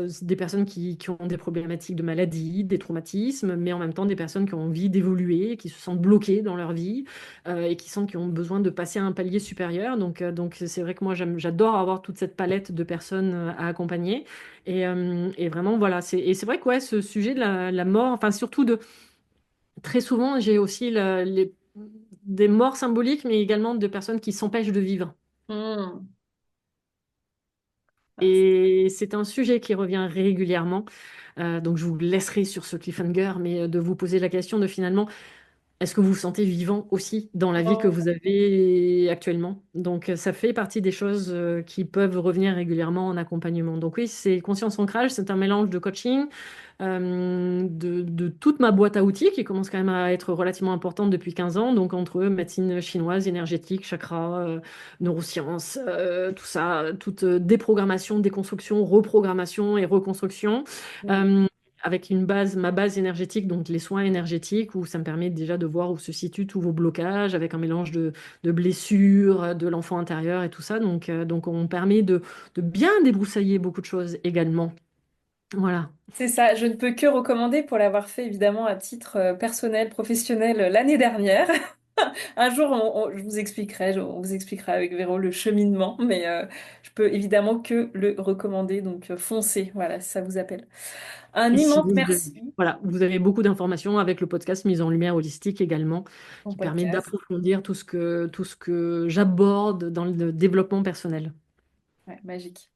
c'est des personnes qui ont des problématiques de maladie, des traumatismes, mais en même temps des personnes qui ont envie d'évoluer, qui se sentent bloquées dans leur vie et qui sentent qu'ils ont besoin de passer à un palier supérieur. Donc c'est vrai que moi j'adore avoir toute cette palette de personnes à accompagner. Et vraiment, voilà, c'est vrai que ouais, ce sujet de la mort, enfin surtout très souvent, j'ai aussi des morts symboliques, mais également de personnes qui s'empêchent de vivre. Hmm. Ah, Et c'est un sujet qui revient régulièrement. Donc je vous laisserai sur ce cliffhanger, mais de vous poser la question de finalement, est-ce que vous vous sentez vivant aussi dans la vie que oh, vous avez actuellement? Donc, ça fait partie des choses qui peuvent revenir régulièrement en accompagnement. Donc, oui, c'est Conscience Ancrage, c'est un mélange de coaching, de toute ma boîte à outils qui commence quand même à être relativement importante depuis 15 ans. Donc, entre eux, médecine chinoise, énergétique, chakra, neurosciences, tout ça, toute déprogrammation, déconstruction, reprogrammation et reconstruction. hmm. Euh, avec ma base énergétique, donc les soins énergétiques, où ça me permet déjà de voir où se situent tous vos blocages, avec un mélange de blessures, de l'enfant intérieur et tout ça. Donc on permet de bien débroussailler beaucoup de choses également. Voilà. C'est ça, je ne peux que recommander pour l'avoir fait évidemment à titre personnel, professionnel l'année dernière. Un jour, je vous expliquerai, on vous expliquera avec Véro le cheminement, mais je peux évidemment que le recommander, donc foncez, voilà, si ça vous appelle. Un Et si immense vous, merci. voilà, vous avez beaucoup d'informations avec le podcast Mise en Lumière Holistique également, Mon qui permet podcast. d'approfondir tout ce que j'aborde dans le développement personnel. Ouais, magique.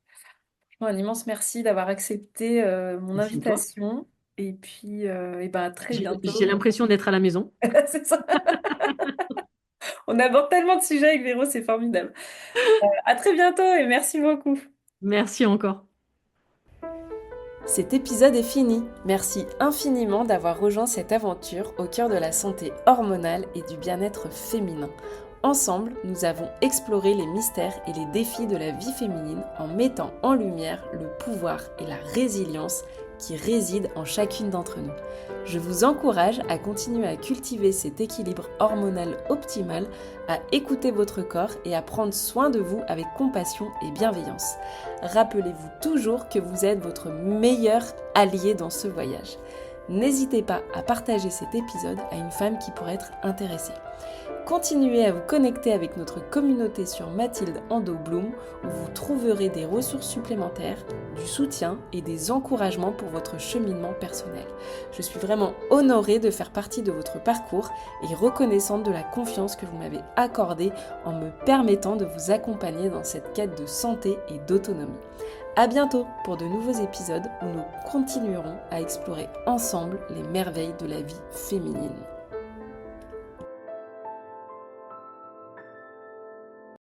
Bon, un immense merci d'avoir accepté mon Merci à toi. invitation. Et puis, et ben, à très J'ai bientôt. l'impression d'être à la maison. C'est ça. On aborde tellement de sujets avec Véro, c'est formidable. À très bientôt et merci beaucoup. Merci encore. Cet épisode est fini. Merci infiniment d'avoir rejoint cette aventure au cœur de la santé hormonale et du bien-être féminin. Ensemble, nous avons exploré les mystères et les défis de la vie féminine en mettant en lumière le pouvoir et la résilience qui résident en chacune d'entre nous. Je vous encourage à continuer à cultiver cet équilibre hormonal optimal, à écouter votre corps et à prendre soin de vous avec compassion et bienveillance. Rappelez-vous toujours que vous êtes votre meilleur allié dans ce voyage. N'hésitez pas à partager cet épisode à une femme qui pourrait être intéressée. Continuez à vous connecter avec notre communauté sur Mathilde Ando Bloom où vous trouverez des ressources supplémentaires, du soutien et des encouragements pour votre cheminement personnel. Je suis vraiment honorée de faire partie de votre parcours et reconnaissante de la confiance que vous m'avez accordée en me permettant de vous accompagner dans cette quête de santé et d'autonomie. À bientôt pour de nouveaux épisodes où nous continuerons à explorer ensemble les merveilles de la vie féminine.